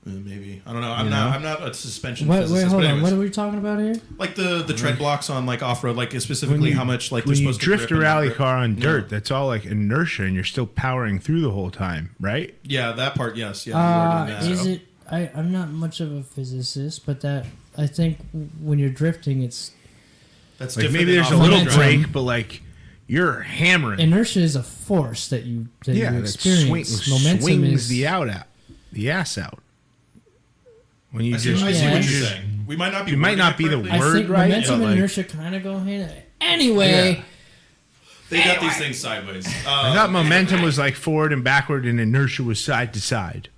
Maybe I don't know. I'm not a suspension Wait, physicist. hold but on. anyways, What are we talking about here? like the tread blocks on off road, specifically how much they're when you supposed to drift a grip and rally grip. car on dirt, Yeah. that's all like inertia, and you're still powering through the whole time, right? Yeah, that part. Yes. Yeah. you are doing that. Is it? I'm not much of a physicist, but I think when you're drifting, it's That's Like different maybe than there's a off-road little driving. break, but like you're hammering. inertia is a force that you that experience. Momentum swings is the ass out. When you I see just, what Yeah. you're Yes. saying. We might not be. It might wording not it be the correctly. I word think right, momentum but, and like- inertia kind of go hand in hand. Anyway. Yeah. They got these things sideways. I thought momentum was like forward and backward, and inertia was side to side.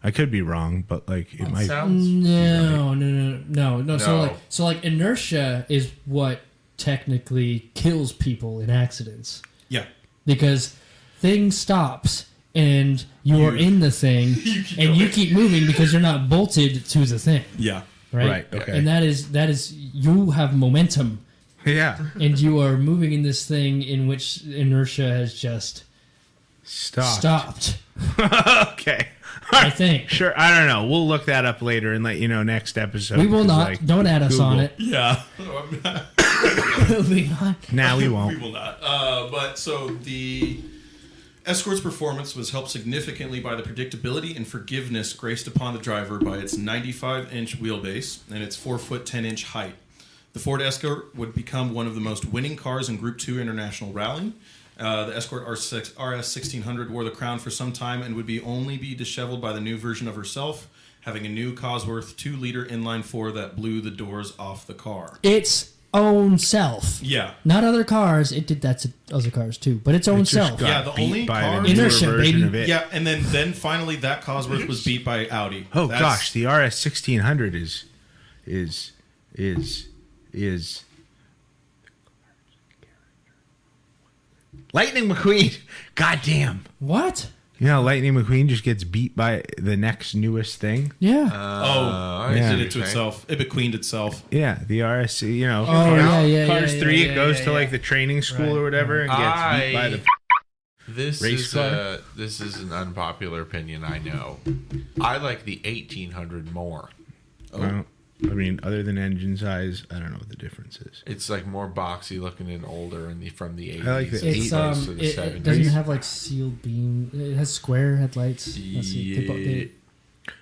I could be wrong, but like it might. Sounds... No. No. So like inertia is what technically kills people in accidents Yeah. because thing stops and you're in the thing and you keep moving because you're not bolted to the thing, Yeah. right? Right, okay. And that is you have momentum Yeah. and you are moving in this thing in which inertia has just stopped. Okay. I think. Sure. I don't know. We'll look that up later and let you know next episode. We will because, not. like, Don't add us on Google. it. Yeah. Moving on. Nah, we We won't. will not. But so the Escort's performance was helped significantly by the predictability and forgiveness graced upon the driver by its 95-inch wheelbase and its 4-foot 10-inch height. The Ford Escort would become one of the most winning cars in Group 2 International Rally. The Escort RS 1600 wore the crown for some time and would only be disheveled by the new version of herself, having a new Cosworth 2-liter inline-4 that blew the doors off the car. Its own self. Yeah. Not other cars. It did that to other cars too, but its own It just self. got Yeah, the beat only by car- the newer Inertia, version baby. of it. Yeah, and then finally that Cosworth was beat by Audi. Oh That's- gosh, the RS 1600 is Lightning McQueen. Goddamn. What? You know, Lightning McQueen just gets beat by the next newest thing. Yeah. It Yeah. did it to itself. It bequeaned itself. Yeah, the RS. You know, Oh, yeah, Cars yeah, 3. yeah, it goes yeah, to yeah. like the training school Right, or whatever, and gets beat by the. This race car. This is an unpopular opinion, I know. I like the 1800 more. Well, I mean, other than engine size, I don't know what the difference is. It's like more boxy looking and older from the 80s. I like the It's opposed to the it 70s. doesn't have like sealed beam. It has square headlights.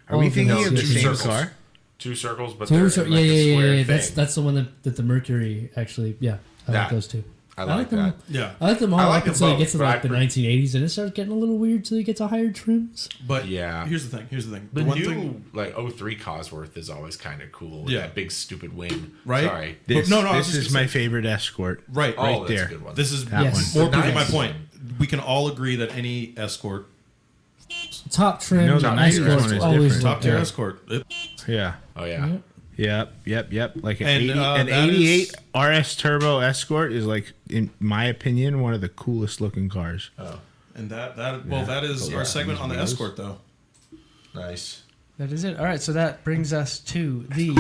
Are we thinking No, of the two same circles. car? Two circles, but So, they're so, in like a yeah. square That's thing. the one that the Mercury actually. Yeah, I like That. those two. I like them. that. Yeah. I like them all I up like them until you both, get to but like I the pre- 1980s, and it starts getting a little weird till you get to higher trims. But Yeah. here's the thing. The one new, thing, like, 03 Cosworth is always kind of cool with Yeah. that big stupid wing. Right? Sorry. This, No, I was this just is gonna my say- favorite Escort. right. Oh, that's there. a good one. This is That Yes. one. more proving my Nice. point. We can all agree that any Escort, Top trim. No, the nicer Escorts one is always different. top tier look Escort, Yeah. Oh, yeah. Yep. Like an, And, 80, an that 88 is- RS Turbo Escort is like, in my opinion, one of the coolest looking cars. Oh, and that is Yeah. our segment on the These Escort though. nice. That is it. All right, so that brings us to the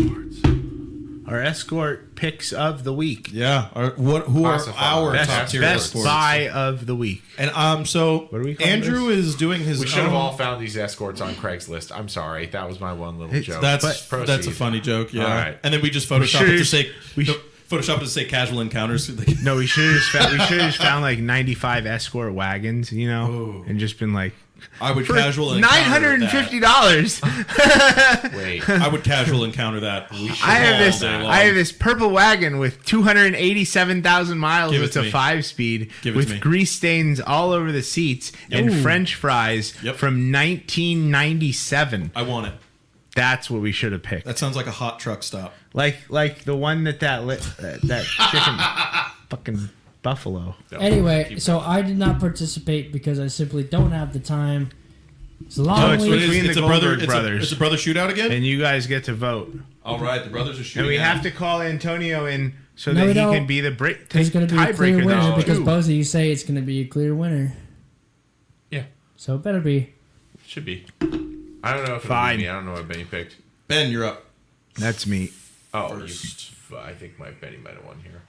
Our Escort picks of the week. Yeah. Who are Classified. our Best- top tier Best Escorts? buy of the week. And so What do we call Andrew is doing his. We should have own- all found these Escorts on Craigslist. I'm sorry. That was my one little It's- joke. That's Proceed. a funny joke. Yeah. All right. And then we just We Photoshop it to should've- say we sh- Photoshop it to say casual encounters. No, we should have just found like 95 Escort wagons, you know, Oh. and just been like, I would for casual encounter $950. Wait. that. I would casual encounter that. I have all day long. I have this purple wagon with 287,000 miles. Give it It's to a me. 5-speed Give it to me. with grease stains all over the seats and Ooh. French fries Yep. from 1997. I want it. That's what we should have picked. That sounds like a hot truck stop. Like the one that chicken fucking buffalo. Anyway, so I did not participate because I simply don't have the time. It's a long No, it's week. between the Goldberg It's brothers. a brother shootout again. And you guys get to vote. All right, the brothers are shooting. And we at have to call Antonio in so No, that we he don't. can be the There's going to be a clear tiebreaker. winner though. because Ooh. both of you say it's going to be a clear winner. Yeah. So it better be. Should be. I don't know if Fine. it'll be me. I don't know what Benny picked. Ben, you're up. That's me. Oh, First. I think Benny might have won here.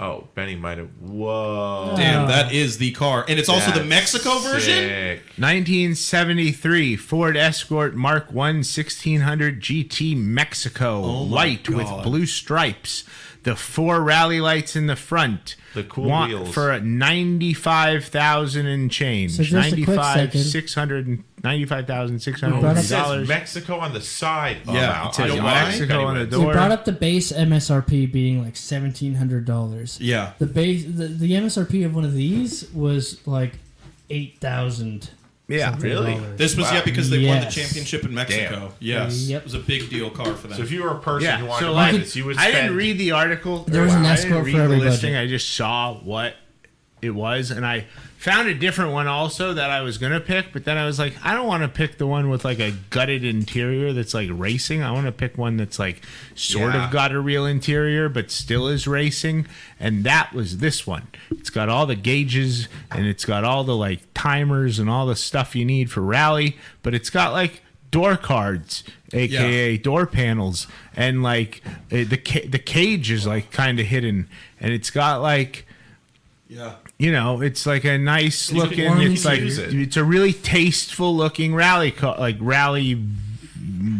Oh, Benny might have. Whoa. Damn, that is the car, and it's also the That's Mexico version. sick. 1973 Ford Escort Mark I 1600 GT Mexico, Oh my white God. with blue stripes. The 4 rally lights in the front. The cool Want wheels. for 95,000 and change. So just a quick second. $95,600. Mexico on the side. Oh, Yeah, wow. it says I know Mexico Benny on the wins. door. We brought up the base MSRP being like $1,700. Yeah, The MSRP of one of these was like 8,000. Yeah, something really? dollars. this was Wow. because they won the Yes. championship in Mexico. Damn. Yes, Yep. it was a big deal car for them. So if you were a person Yeah, who wanted so to buy like, this, you would I spend. didn't read the article. There was an I Escort didn't for read the every listing. budget. I just saw what it was, and I found a different one also that I was gonna pick. But then I was like, I don't want to pick the one with like a gutted interior that's like racing. I want to pick one that's like sort Yeah. of got a real interior but still is racing. And that was this one. It's got all the gauges and it's got all the like timers and all the stuff you need for rally, but it's got like door cards, aka door panels, and like the cage is like kind of hidden, and it's got like, yeah, you know, it's like a nice You can looking. warmly It's like use it. it's a really tasteful looking rally car, like rally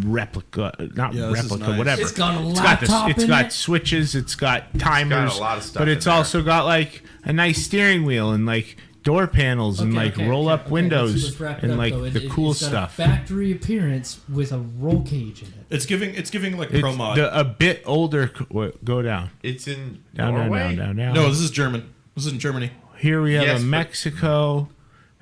replica, not Yeah, this is replica, nice. whatever. It's got a It's got laptop it's in got it. switches, it's got timers, a lot of stuff but in it's there. also got like a nice steering wheel and like door panels and like roll up windows let's wrap it and up, like though. the cool It's got a stuff. factory appearance with a roll cage in it. it's giving like It's pro mod. a bit older. Go down, It's in down, Norway? down. No, this is German. This is in Germany. Here we have Yes, a but- Mexico.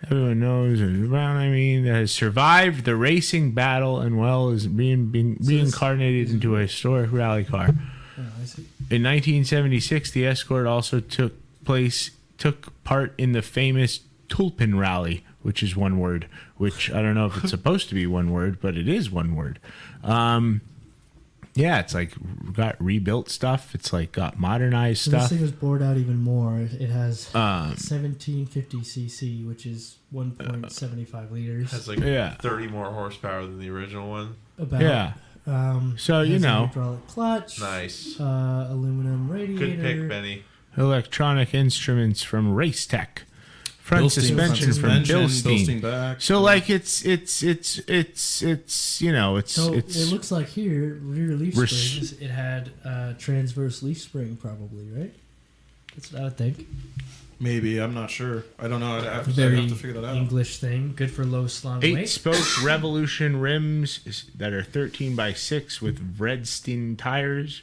Everyone knows around. I mean, that has survived the racing battle and well is being reincarnated into a historic rally car. Oh, I see. In 1976, the Escort also took part in the famous Tulpen Rally, which is one word. Which I don't know if it's supposed to be one word, but it is one word. Yeah, it's like got rebuilt stuff. It's like got modernized So this stuff. thing was bored out even more. It has Um, 1750 cc, which is 1.75 liters. Has like Yeah. 30 more horsepower than the original one. About. Yeah. So, it you has an know. hydraulic clutch. Nice. Aluminum radiator. Good pick, Benny. Electronic instruments from Racetech. front Bilstein suspension from Bilstein. back. So like it's you know it's So it's it looks like here, rear leaf We're springs, it had transverse leaf spring probably, right? That's what I would think. Maybe, I'm not sure. I don't know. I'd have Very to figure that out. English thing. Good for low slung weight. 8-spoke Revolution rims that are 13x6 with Vredstein tires.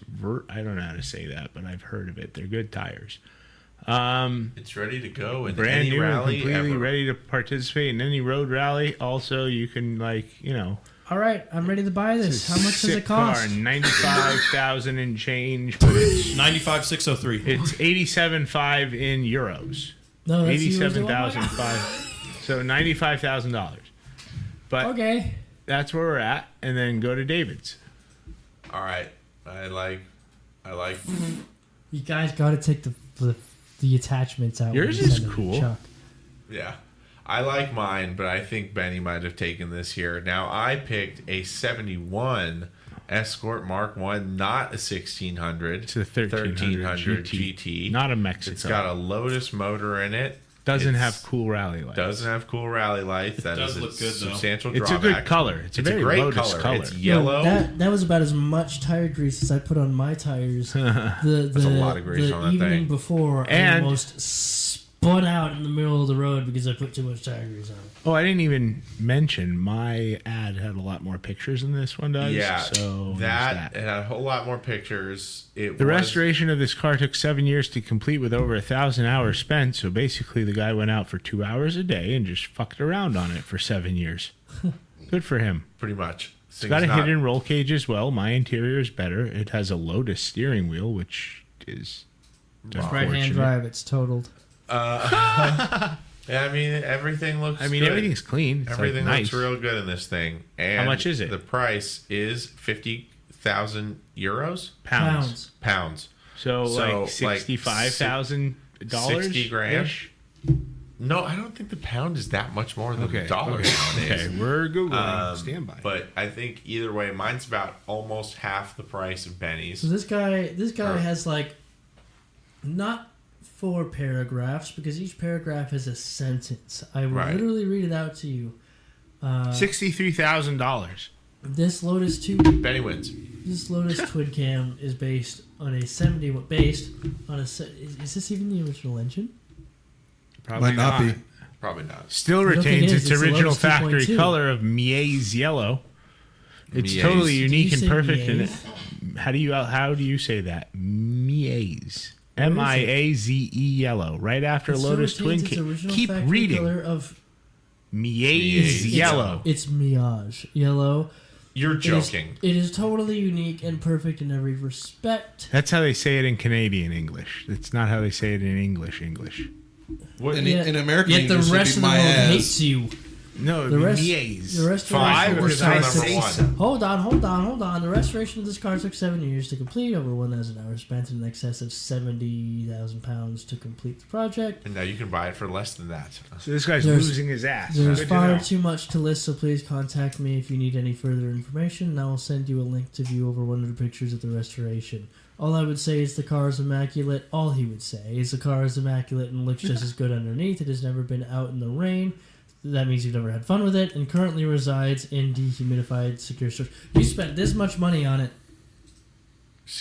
I don't know how to say that, but I've heard of it. They're good tires. It's ready to go in Brand any new and rally completely ever. ready to participate in any road rally. Also, you can All right, I'm ready to buy this. How much does it cost? 95,000 and change, but it's 95,603. it's 87.5 in euros. No, that's yours. 87,005. So $95,000. But Okay. that's where we're at, and then go to David's. All right, I like. You guys got to take the attachments out. Yours when you is send it to cool. Chuck. Yeah, I like mine, but I think Benny might have taken this here. Now I picked a '71 Escort Mark 1, not a 1600. It's a 1300 GT. Not a Mexico. It's got a Lotus motor in it. Doesn't It's- have cool rally lights. Doesn't have cool rally lights. That does is a look good, though. substantial It's a drawback. good color. It's a very great Lotus color. It's yellow. That was about as much tire grease as I put on my tires. That's a lot of grease on that evening thing. before, I And- almost spun out in the middle of the road because I put too much tire grease on it. Oh, I didn't even mention my ad had a lot more pictures than this one does. Yeah, so that it had a whole lot more pictures. The restoration of this car took 7 years to complete with over 1,000 hours spent. So basically, the guy went out for 2 hours a day and just fucked around on it for 7 years. Good for him. pretty much. It's got a hidden roll cage as well. My interior is better. It has a Lotus steering wheel, which is Right hand unfortunate. drive, it's totaled. Yeah, I mean everything looks. I mean, good. everything's clean. It's Everything like, looks nice. real good in this thing. And How much is it? The price is 50,000 euros, Pounds. So like like $65,000. 60 grand. No, I don't think the pound is that much more than the dollar nowadays. Okay, we're Googling. Stand by. But I think either way, mine's about almost half the price of Benny's. So this guy has like not 4 paragraphs because each paragraph is a sentence. I will Right. literally read it out to you. $63,000. This Lotus Benny wins. This Lotus Twin Cam is based on a 71. Is this even the original engine? Probably Might not be. Probably not. Still I don't think retains it is. its It's a original Lotus factory 2.2. color of Mieze yellow. It's Mieze. totally Do you unique and say perfect. And Mieze? how do you say that? Mieze. Where is it? Miaze yellow. Right after It still Lotus Twin retains its Cam. original Keep factory reading. color of Miaze yellow. It's Miage yellow. You're It is- joking. It is totally unique and perfect in every respect. That's how they say it in Canadian English. That's not how they say it in English. What? In American yet the English, it'd rest be of the my world ass. hates you. No, The rest, Miaze. the rest of the Five, rest because of I the number car one. Hold on. The restoration of this car took 7 years to complete, over 1,000 hours spent, in excess of 70,000 pounds to complete the project. And now you can buy it for less than that. So this guy's There's- losing his ass. There's Good to far know. too much to list, so please contact me if you need any further information, and I will send you a link to view over one of the pictures of the restoration. All I would say is the car is immaculate. All he would say is the car is immaculate and looks just as good underneath. It has never been out in the rain. That means you've never had fun with it, and currently resides in dehumidified secure storage. You spent this much money on it,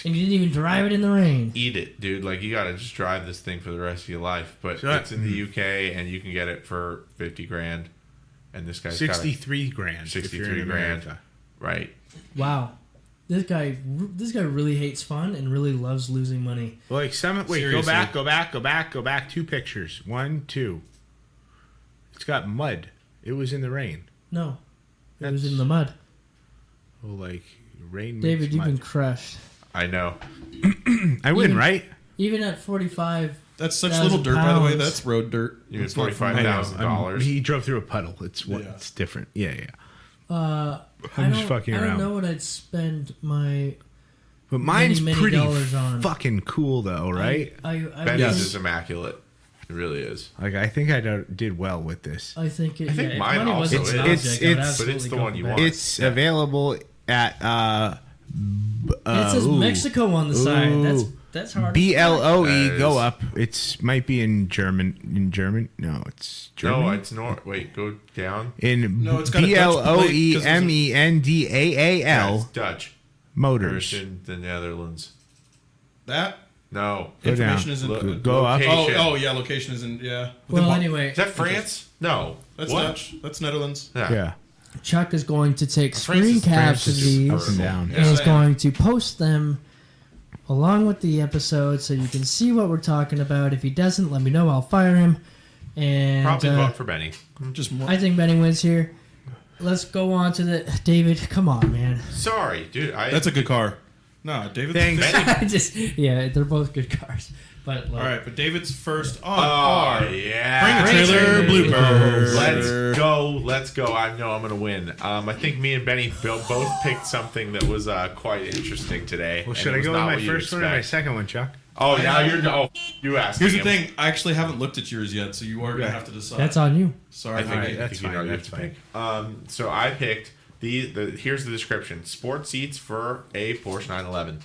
and you didn't even drive it in the rain. Eat it, dude. Like, you gotta just drive this thing for the rest of your life. But Sure. it's in the UK, and you can get it for 50 grand. And this guy's 63 grand. if you're 63 in grand. America. Right. Wow, this guy really hates fun and really loves losing money. Wait, Seriously. go back 2 pictures. 1, 2. It's got mud. It was in the rain. No, it was That's- in the mud. Oh, like rain makes David, you've mud. been crushed. I know. I win, even- right? Even at 45, That's such 1,000 little dirt, by the way. pounds. That's road dirt. You get It's not fun. $45,000. He drove through a puddle. It's Yeah. It's different. Yeah. I I'm just don't- fucking I don't around. know what I'd spend my But mine's many pretty dollars on. fucking cool, though, right? I Benny's think, is immaculate. It really is. Like, I think I did well with this. I think it. I think yeah, if mine money also wasn't is. an It's- object, I would it's- absolutely but it's the go one for you that. want. It's available at It says Mexico on the side. That's That's hard. BLOE. Go up. It's might be in German. In German? No, it's German. No, it's not. Wait, go down. In No, it's got a Dutch plate, 'cause BLOEMENDAAL. It's Dutch. Motors. Or in the Netherlands. That No. Go information down. isn't. Go up. Location. Oh, yeah. Location isn't. Yeah. Well, anyway, Is that France? No. That's What? Dutch. That's Netherlands. Yeah. Chuck is going to take France screen is- caps of France is these Up and down. and is Yeah. going to post them along with the episode so you can see what we're talking about. If he doesn't, let me know. I'll fire him. And Probably vote for Benny. Just more. I think Benny wins here. Let's go on to the David. Come on, man. Sorry, dude. That's a good car. No, David. Thanks. I just they're both good cars. But All right, but David's first on Oh, R. yeah. Bring a trailer bloopers. Let's go. I know I'm going to win. I think me and Benny both picked something that was quite interesting today. Well, and should it I was go with not my what you'd first one or my expect. second one, Chuck? Oh, now you asked. Here's the thing. I actually haven't looked at yours yet, so you are gonna have to decide. that's on you. Sorry, I think, Benny. that's you know fine, you have that's to fine. pick. So I picked here's the description: sport seats for a Porsche 911,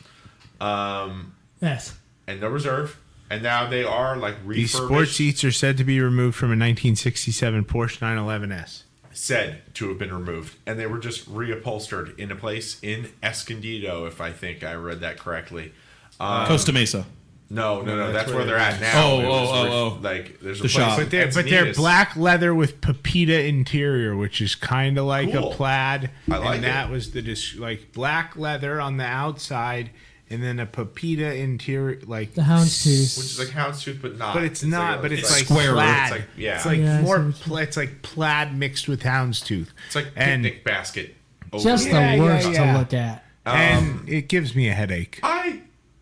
Yes. and no reserve. And now they are like These refurbished. sport seats are said to be removed from a 1967 Porsche 911S. Said to have been removed, and they were just reupholstered in a place in Escondido, if I think I read that correctly. Costa Mesa. No, that's where where they're at now. Oh, It was oh. Like there's a The place shop. in But they're Encinitas. black leather with Pepita interior, which is kind of like Cool. a plaid. I like and it. that was like black leather on the outside, and then a Pepita interior, like The houndstooth. which is like houndstooth, but not. But it's not. But it's like square. plaid. It's like yeah. It's like Yeah, I see more. what you- It's like plaid mixed with houndstooth. It's like and picnic basket. Just Yeah, the yeah, worst yeah. to look at. and it gives me a headache.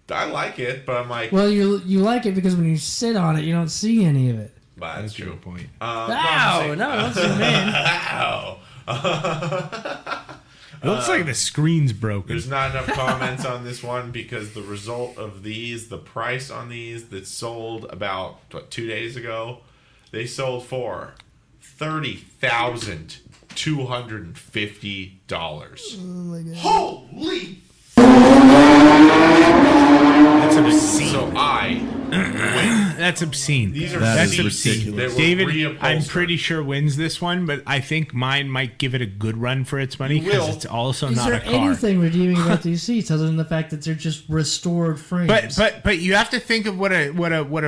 I like it, but I'm like, Well, you like it because when you sit on it, you don't see any of it. but that's true. Point. Ow! No, don't zoom in. Ow. It looks like the screen's broken. There's not enough comments on this one because the result of these, the price on these that sold about 2 days ago, they sold for $30,250. Oh my god. Holy! That's obscene. So I win. That's obscene. These are That That's is obscene. ridiculous. They were David, reupholstered. I'm pretty sure wins this one, but I think mine might give it a good run for its money You will. because it's also Is not there a car. anything redeeming about these seats other than the fact that they're just restored frames? But you have to think of what a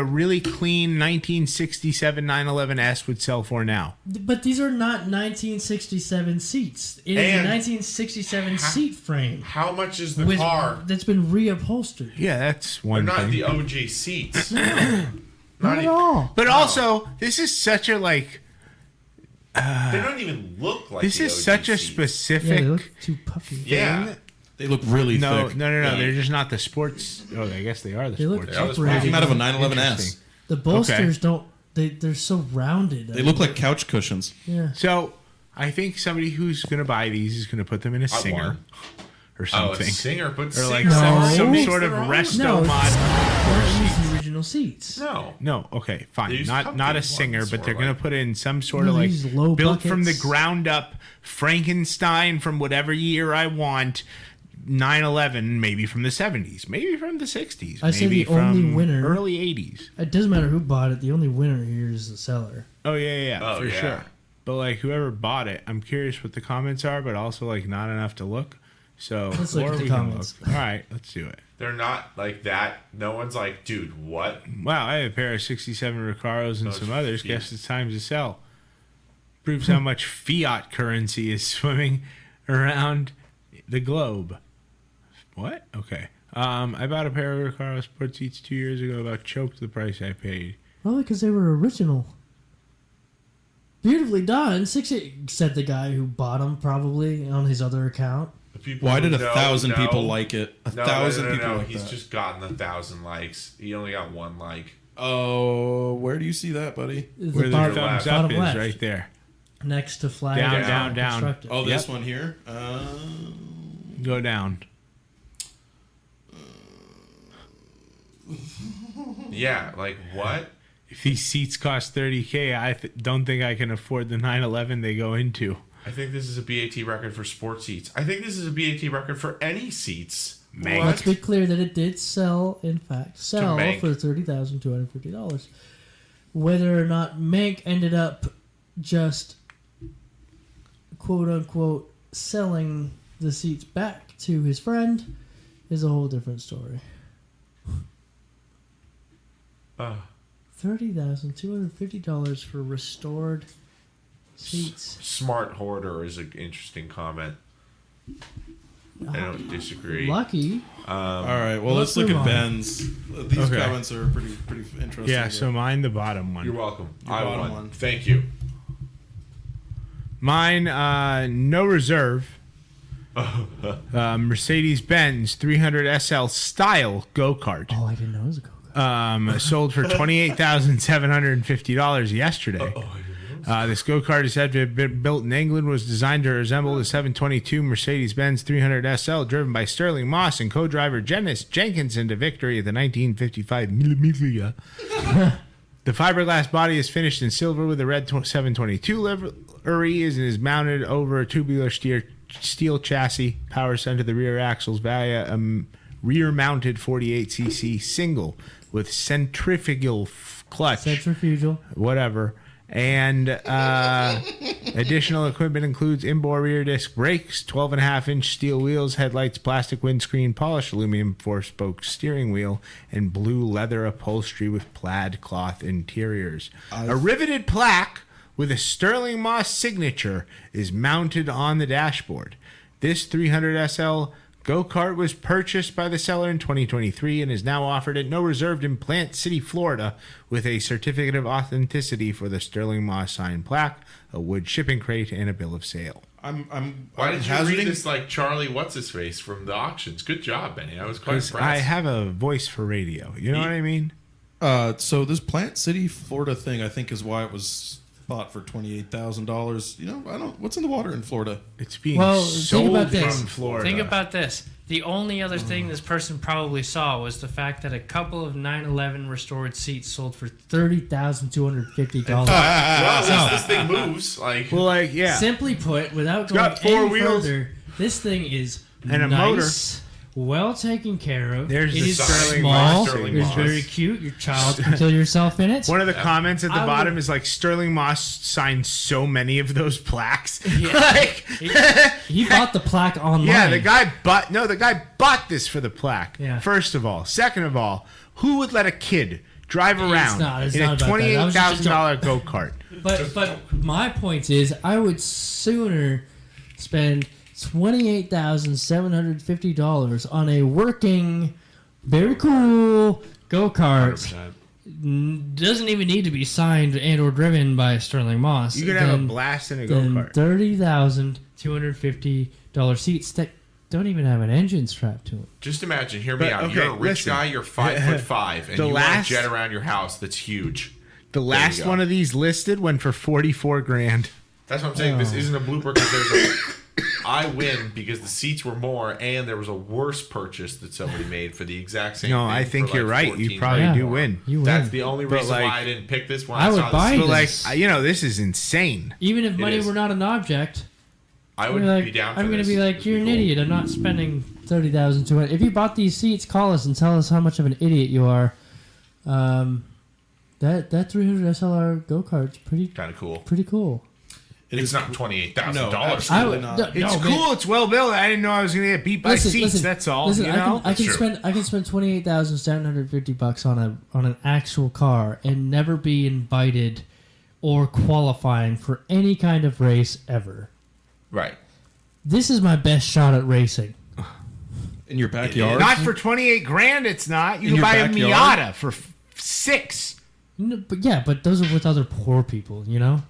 really clean 1967 911S would sell for now. But these are not 1967 seats. It is a And 1967 seat frame How much is the with car? that's been reupholstered. Yeah, that's They're one not thing. the OG seats. Not at all. But also, this is such a like. They don't even look like This the is OG such a seats. Yeah, they specific. look too puffy. Yeah. They look really No, thick. no. Yeah. They're just not the sports. Oh, I guess they are the They look sports. They are the separated. Came out of a Interesting. 911S. The bolsters don't. They're so rounded. They look like couch cushions. Yeah. So I think somebody who's going to buy these is going to put them in a Singer want. or Oh, something. a singer, but Or like singer No. some makes sort of their own. resto No, mod. they're using the original seats. No. No, okay, They fine. use Not a cupcake Singer, ones but or they're going like- to put in some sort No, of like these low built from the buckets. ground up Frankenstein from whatever year I want. 911, maybe from the 70s, maybe from the 60s, I say maybe the only from winner- early 80s. It doesn't matter who bought it. The only winner here is the seller. Oh yeah, Oh, for yeah. sure. But like whoever bought it, I'm curious what the comments are, but also like not enough to look. So Let's look or at the we can comments. look. All right, let's do it. They're not like that. No one's like, dude, what? Wow, I have a pair of 67 Recaros and Those some others. feet. Guess it's time to sell. Proves how much fiat currency is swimming around the globe. What? Okay. I bought a pair of Recaro sport seats 2 years ago. About choked the price I paid. Probably because they were original. Beautifully done. Said the guy who bought them probably on his other account. The people Why who did a know, 1,000 know. people like it? A No, 1,000 no, people like He's that. just gotten 1,000 likes. He only got 1 like. Oh, where do you see that, buddy? Where the bottom- thumbs bottom up is left, right there. next to flag Down, down. constructed. Oh, this Yep. one here. Go down. Yeah, like what? If these seats cost $30K, I don't think I can afford the 911 they go into. I think this is a BAT record for sports seats. I think this is a BAT record for any seats. Let's be clear that it did sell, in fact, sell Mank. for $30,250. Whether or not Mank ended up just quote unquote selling the seats back to his friend is a whole different story. $30,250 for restored seats. Smart hoarder is an interesting comment. I don't disagree. Lucky. All right. Well, Let's let's look move at on. Ben's. These comments are pretty interesting. Yeah, so mine, the bottom one. You're welcome. Your I bottom won. one. Thank you. Mine, no reserve. Mercedes-Benz 300 SL style go-kart. Oh, I didn't know it was a go-kart. Sold for $28,750 yesterday. This go-kart is said to have been built in England, was designed to resemble the 722 Mercedes-Benz 300 SL driven by Sterling Moss and co-driver Janice Jenkinson to victory at the 1955 Mille. The fiberglass body is finished in silver with a red 722 livery and is mounted over a tubular steel chassis. Power sent to the rear axles via a rear-mounted 48cc single with centrifugal clutch. Centrifugal. Whatever. And additional equipment includes inboard rear disc brakes, 12.5-inch steel wheels, headlights, plastic windscreen, polished aluminum 4-spoke steering wheel, and blue leather upholstery with plaid cloth interiors. A riveted plaque with a Sterling Moss signature is mounted on the dashboard. This 300 SL go-kart was purchased by the seller in 2023 and is now offered at no reserve in Plant City, Florida, with a certificate of authenticity for the Sterling Moss signed plaque, a wood shipping crate, and a bill of sale. Why did you read this like Charlie What's-His-Face from the auctions? Good job, Benny. I was quite impressed. I have a voice for radio. You know what I mean? So this Plant City, Florida thing, I think, is why it was bought for $28,000. You know, I don't. What's in the water in Florida? It's being Well, sold think about from this. Florida. Think about this. The only other thing this person probably saw was the fact that a couple of 911 restored seats sold for $30,250. Well, at least this thing moves. Like, Well, like, yeah. Simply put, without got going 4 any wheels. further, this thing is And a nice, well taken care of. There's it the is Sterling small. Moss. Sterling It's Moss. very cute. Your child can kill yourself in it. One of the comments at the I bottom would- is like, Sterling Moss signed so many of those plaques. Yeah. Like, He bought the plaque online. yeah, the guy bought this for the plaque. Yeah. First of all. Second of all, who would let a kid drive around It's in a not about that. That was just a $28,000 go-kart? But my point is, I would sooner spend $28,750 on a working, very cool go-kart. 100%. Doesn't even need to be signed and or driven by Sterling Moss. You could have a blast in a Then go-kart. $30,250 seats that don't even have an engine strapped to them. just imagine. Hear me But, out. okay, You're a rich listen. guy. You're 5'5", and The you last- want to jet around your house. That's huge. The last go. one of these listed went for $44,000. That's what I'm saying. This Oh. isn't a blooper because there's a. I win because the seats were more, and there was a worse purchase that somebody made for the exact same. No, thing I think for you're like right. You 14 probably grand do more. win. You win. That's the only But, reason like, why I didn't pick this one. I would saw the buy seats. But like, this. this is insane. Even if money is. were not an object, I would you're like, be down for I'm going this. to be like, This would you're an cool. idiot. I'm not spending $30,200. If you bought these seats, call us and tell us how much of an idiot you are. That 300 SLR go-kart's pretty Kind of cool. cool. It's not $28,000. No, I absolutely would, not. no, It's man. cool. It's well built. I didn't know I was going to get beat by seats. That's all. Listen, you know? I can Sure. spend $28,750 on an actual car and never be invited or qualifying for any kind of race ever. Right. This is my best shot at racing. In your backyard. Not for $28,000. It's not. You In can your buy a backyard? Miata for $6,000. No, but those are with other poor people, you know?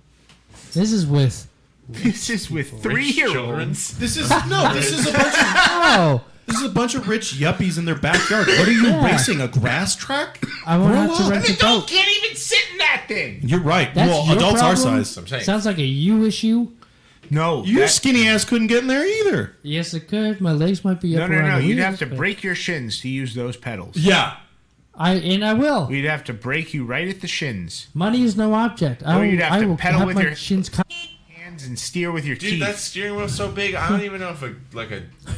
This is with... This is with Rich children. 3-year-olds. This is a bunch of Oh! this is a bunch of rich yuppies in their backyard. What are you Yeah. racing? A grass track? I won't have to Grow up. rent a boat. Can't even sit in that thing. You're right. That's well, your adults our problem? size. I'm saying. Sounds like a you issue. No. Your skinny ass couldn't get in there either. Yes, it could. My legs might be up No. around the You'd wheels, have to but break your shins to use those pedals. Yeah. I will. We'd have to break you right at the shins. Money is no object. Or you'd have to pedal have with my your shins cut. Hands buttons and steer with your Dude, teeth. that steering wheel's so big. I don't even know if a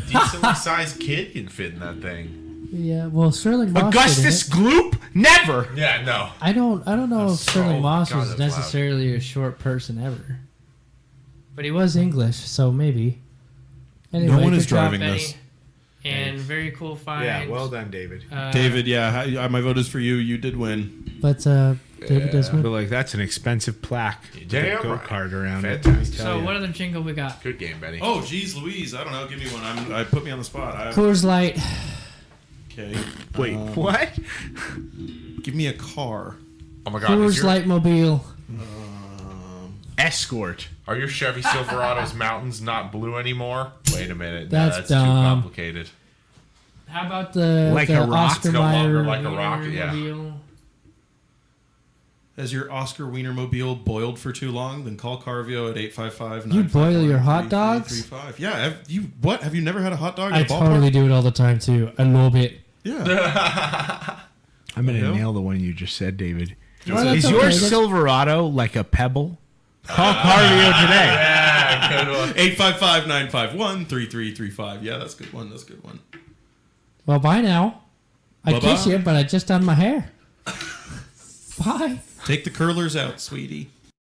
decently sized kid can fit in that thing. Yeah, well, Sterling Moss Augustus did it. Gloop? Never. Yeah, no. I don't know if Sterling oh Moss God, was that's loud. necessarily a short person ever. But he was English, so maybe. Anyway, No one is good job, driving Benny. this. And very cool find. Yeah, well done, David. David, yeah, my vote is for you. You did win. But David does But win. like that's an expensive plaque with Damn a go right. kart around it. Fantastic. So what other jingle we got? Good game, Benny. Oh, geez, Louise. I don't know. Give me one. I put me on the spot. Coors Light. Okay. Wait, what? Give me a car. Oh my God. Coors Light Mobile. Escort. Are your Chevy Silverado's mountains not blue anymore? Wait a minute. No, That's that's too dumb. complicated. How about the Like the a rock? Oscar No longer Mayer like a rock, yeah. Mobile? Has your Oscar Wienermobile boiled for too long? Then call Carvio at 855. You boil your hot dogs? Yeah. Have you never had a hot dog I at a ballpark? totally do it all the time too. I love it. Yeah. I'm gonna Yeah. nail the one you just said, David. Well, that's Is okay. your That's- Silverado like a pebble? Call Carvio today. Yeah, good one. 855-951-3335. Yeah, that's a good one. That's a good one. Well, bye now. I Bye-bye. kiss you, but I just done my hair. Bye. Take the curlers out, sweetie.